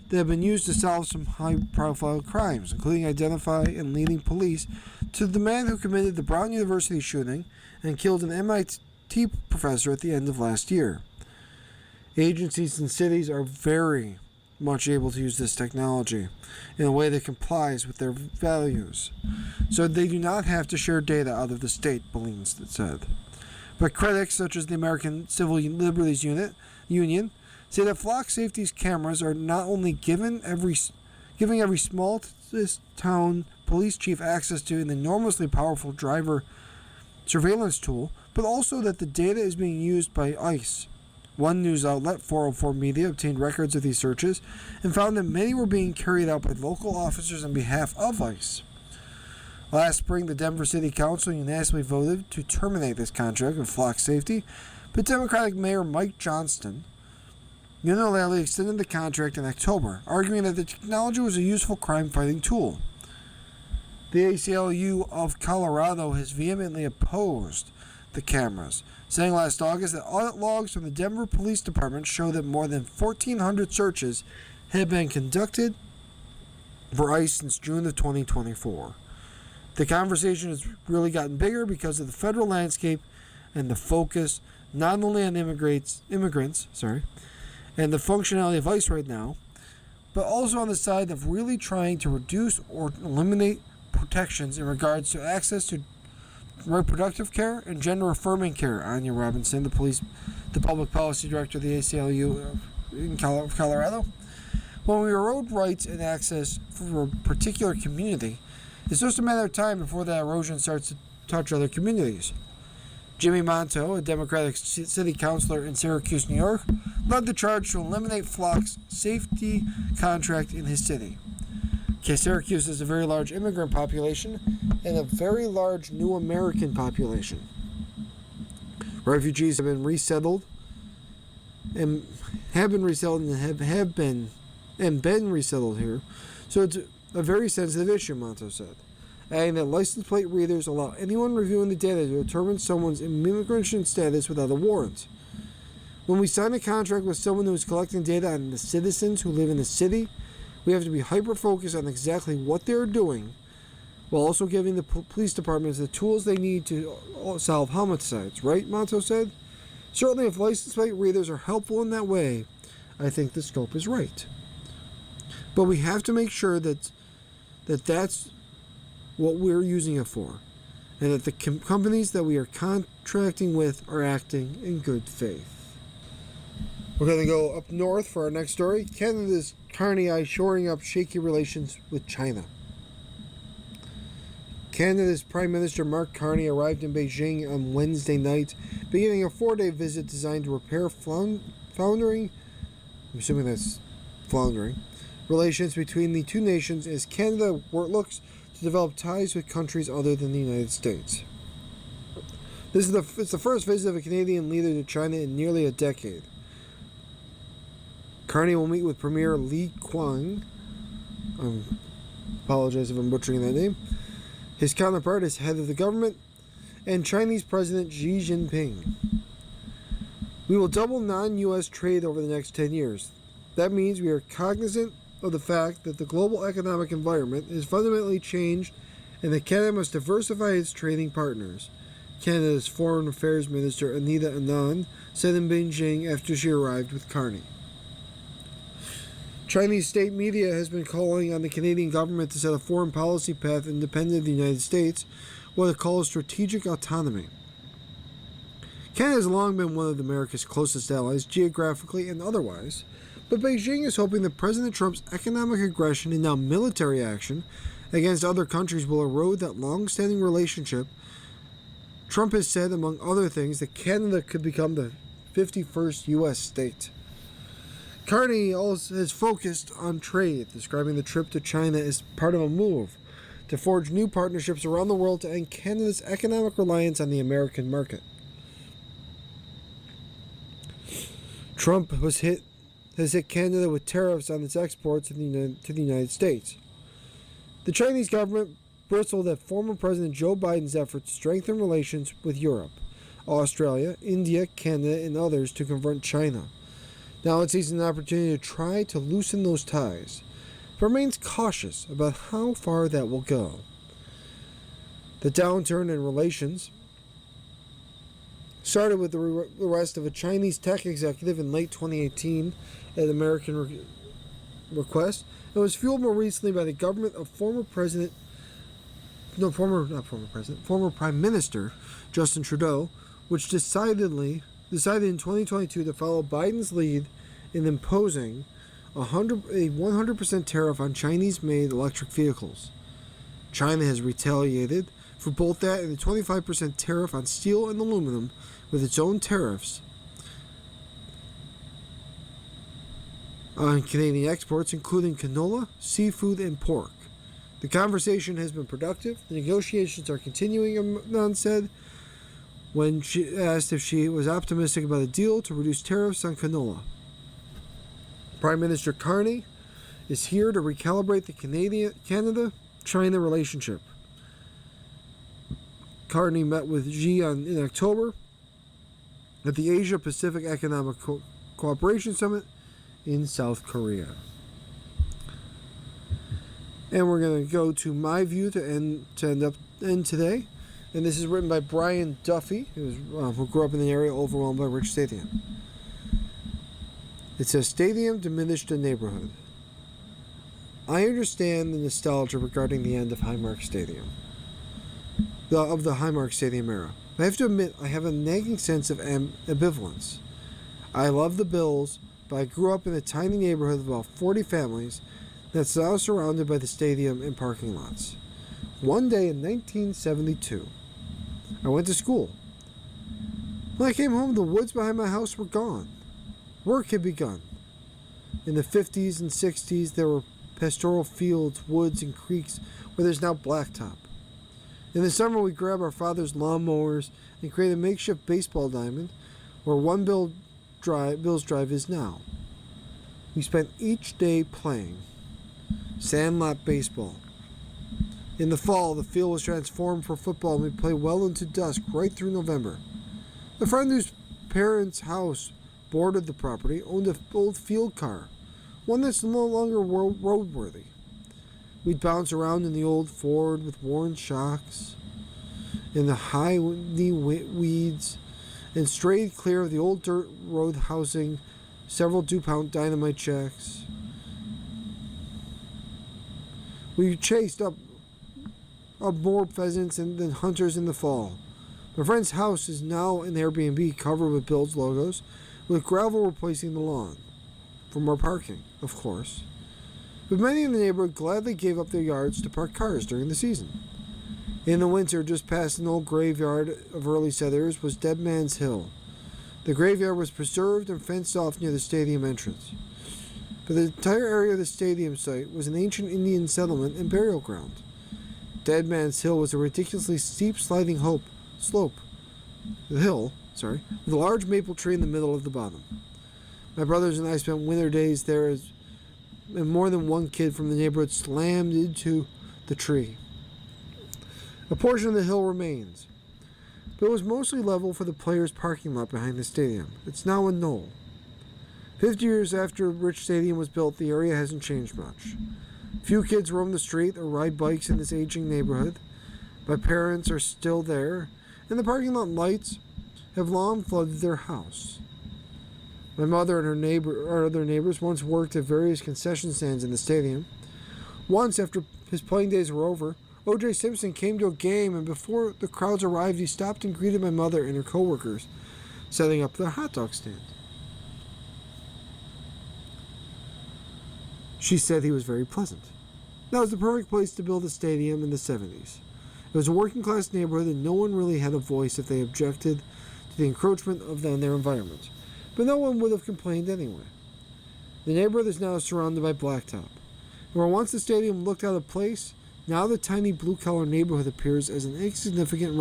that have been used to solve some high-profile crimes, including identify and leading police to the man who committed the Brown University shooting and killed an MIT professor at the end of last year. Agencies and cities are very much able to use this technology in a way that complies with their values, so they do not have to share data out of the state, Boline said. But critics, such as the American Civil Liberties Union, say that Flock Safety's cameras are not only giving every small town police chief access to an enormously powerful driver surveillance tool, but also that the data is being used by ICE. One news outlet, 404 Media, obtained records of these searches and found that many were being carried out by local officers on behalf of ICE. Last spring, the Denver City Council unanimously voted to terminate this contract with Flock Safety, but Democratic Mayor Mike Johnston unilaterally extended the contract in October, arguing that the technology was a useful crime-fighting tool. The ACLU of Colorado has vehemently opposed the cameras, saying last August that audit logs from the Denver Police Department show that more than 1,400 searches have been conducted for ICE since June of 2024. The conversation has really gotten bigger because of the federal landscape and the focus not only on immigrants, and the functionality of ICE right now, but also on the side of really trying to reduce or eliminate protections in regards to access to reproductive care and gender-affirming care. Anya Robinson, the public policy director of the ACLU in Colorado. When we erode rights and access for a particular community, it's just a matter of time before that erosion starts to touch other communities. Jimmy Monto, a Democratic city councilor in Syracuse, New York, led the charge to eliminate Flock's safety contract in his city. Syracuse has a very large immigrant population and a very large new American population. Refugees have been resettled and have been resettled here, so it's a very sensitive issue, Monto said, adding that license plate readers allow anyone reviewing the data to determine someone's immigration status without a warrant. When we sign a contract with someone who is collecting data on the citizens who live in the city, we have to be hyper-focused on exactly what they're doing, while also giving the police departments the tools they need to solve homicides, right, Monto said? Certainly, if license plate readers are helpful in that way, I think the scope is right. But we have to make sure that that's what we're using it for, and that the companies that we are contracting with are acting in good faith. We're going to go up north for our next story. Canada's Carney shoring up shaky relations with China. Canada's Prime Minister Mark Carney arrived in Beijing on Wednesday night, beginning a 4-day visit designed to repair floundering relations between the two nations as Canada looks to develop ties with countries other than the United States. It's the first visit of a Canadian leader to China in nearly a decade. Carney will meet with Premier Li Qiang. I apologize if I'm butchering that name. His counterpart is head of the government, and Chinese President Xi Jinping. We will double non-U.S. trade over the next 10 years. That means we are cognizant of the fact that the global economic environment is fundamentally changed and that Canada must diversify its trading partners, Canada's Foreign Affairs Minister Anita Anand said in Beijing after she arrived with Carney. Chinese state media has been calling on the Canadian government to set a foreign policy path independent of the United States, what it calls strategic autonomy. Canada has long been one of America's closest allies, geographically and otherwise, but Beijing is hoping that President Trump's economic aggression and now military action against other countries will erode that long-standing relationship. Trump has said, among other things, that Canada could become the 51st U.S. state. Carney also has focused on trade, describing the trip to China as part of a move to forge new partnerships around the world to end Canada's economic reliance on the American market. Trump has hit Canada with tariffs on its exports to the United States. The Chinese government bristled at former President Joe Biden's effort to strengthen relations with Europe, Australia, India, Canada, and others to confront China. Now it sees an opportunity to try to loosen those ties, but remains cautious about how far that will go. The downturn in relations started with the arrest of a Chinese tech executive in late 2018 at American request, and was fueled more recently by the government of former Prime Minister Justin Trudeau, which decided in 2022 to follow Biden's lead in imposing a 100% tariff on Chinese-made electric vehicles. China has retaliated for both that and the 25% tariff on steel and aluminum with its own tariffs on Canadian exports, including canola, seafood, and pork. The conversation has been productive. The negotiations are continuing, Nunn said, when she asked if she was optimistic about a deal to reduce tariffs on canola. Prime Minister Carney is here to recalibrate the Canada-China relationship. Carney met with Xi in October at the Asia-Pacific Economic Cooperation Summit in South Korea. And we're going to go to my view to end today. And this is written by Brian Duffy, who grew up in the area overwhelmed by Rich Stadium. It says, Stadium diminished a neighborhood. I understand the nostalgia regarding the end of Highmark Stadium, of the Highmark Stadium era. I have to admit, I have a nagging sense of ambivalence. I love the Bills, but I grew up in a tiny neighborhood of about 40 families that's now surrounded by the stadium and parking lots. One day in 1972, I went to school. When I came home, the woods behind my house were gone. Work had begun. In the 50s and 60s, there were pastoral fields, woods, and creeks where there's now blacktop. In the summer, we grab our father's lawnmowers and create a makeshift baseball diamond where one Bill's Drive is now. We spent each day playing sandlot baseball. In the fall, the field was transformed for football and we'd play well into dusk right through November. A friend whose parents' house bordered the property owned an old field car, one that's no longer roadworthy. We'd bounce around in the old Ford with worn shocks in the high knee weeds and strayed clear of the old dirt road housing several DuPont dynamite shacks. We chased up more pheasants than hunters in the fall. My friend's house is now an Airbnb covered with Bills logos, with gravel replacing the lawn. For more parking, of course. But many in the neighborhood gladly gave up their yards to park cars during the season. In the winter, just past an old graveyard of early settlers was Dead Man's Hill. The graveyard was preserved and fenced off near the stadium entrance. But the entire area of the stadium site was an ancient Indian settlement and burial ground. Dead Man's Hill was a ridiculously steep sliding slope, with a large maple tree in the middle of the bottom. My brothers and I spent winter days there, and more than one kid from the neighborhood slammed into the tree. A portion of the hill remains, but it was mostly level for the players' parking lot behind the stadium. It's now a knoll. 50 years after Rich Stadium was built, the area hasn't changed much. Few kids roam the street or ride bikes in this aging neighborhood. My parents are still there, and the parking lot lights have long flooded their house. My mother and her other neighbors once worked at various concession stands in the stadium. Once, after his playing days were over, O.J. Simpson came to a game, and before the crowds arrived, he stopped and greeted my mother and her co-workers, setting up their hot dog stand. She said he was very pleasant. That was the perfect place to build a stadium in the 70s. It was a working-class neighborhood, and no one really had a voice if they objected to the encroachment of their environment. But no one would have complained anyway. The neighborhood is now surrounded by blacktop. Where once the stadium looked out of place, now the tiny blue-collar neighborhood appears as an insignificant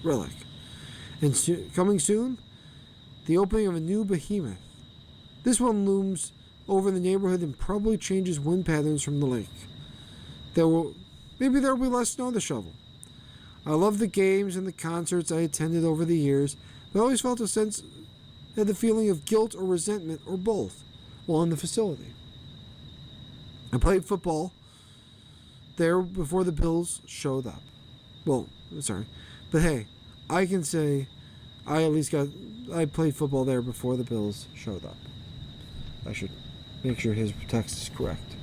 relic. And coming soon, the opening of a new behemoth. This one looms over the neighborhood and probably changes wind patterns from the lake. Maybe there will be less snow to shovel. I love the games and the concerts I attended over the years, but I always felt had the feeling of guilt or resentment or both while in the facility. I played football there before the Bills showed up. Well, sorry. But hey, I can say I played football there before the Bills showed up. I should make sure his text is correct.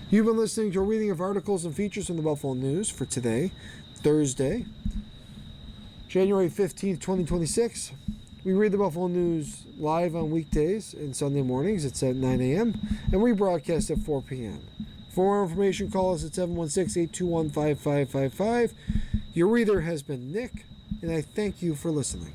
You've been listening to a reading of articles and features from the Buffalo News for today, Thursday, January 15th, 2026. We read the Buffalo News live on weekdays and Sunday mornings. It's at 9 a.m. and rebroadcast at 4 p.m. For more information, call us at 716-821-5555. Your reader has been Nick, and I thank you for listening.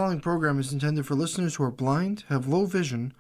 following program is intended for listeners who are blind, have low vision,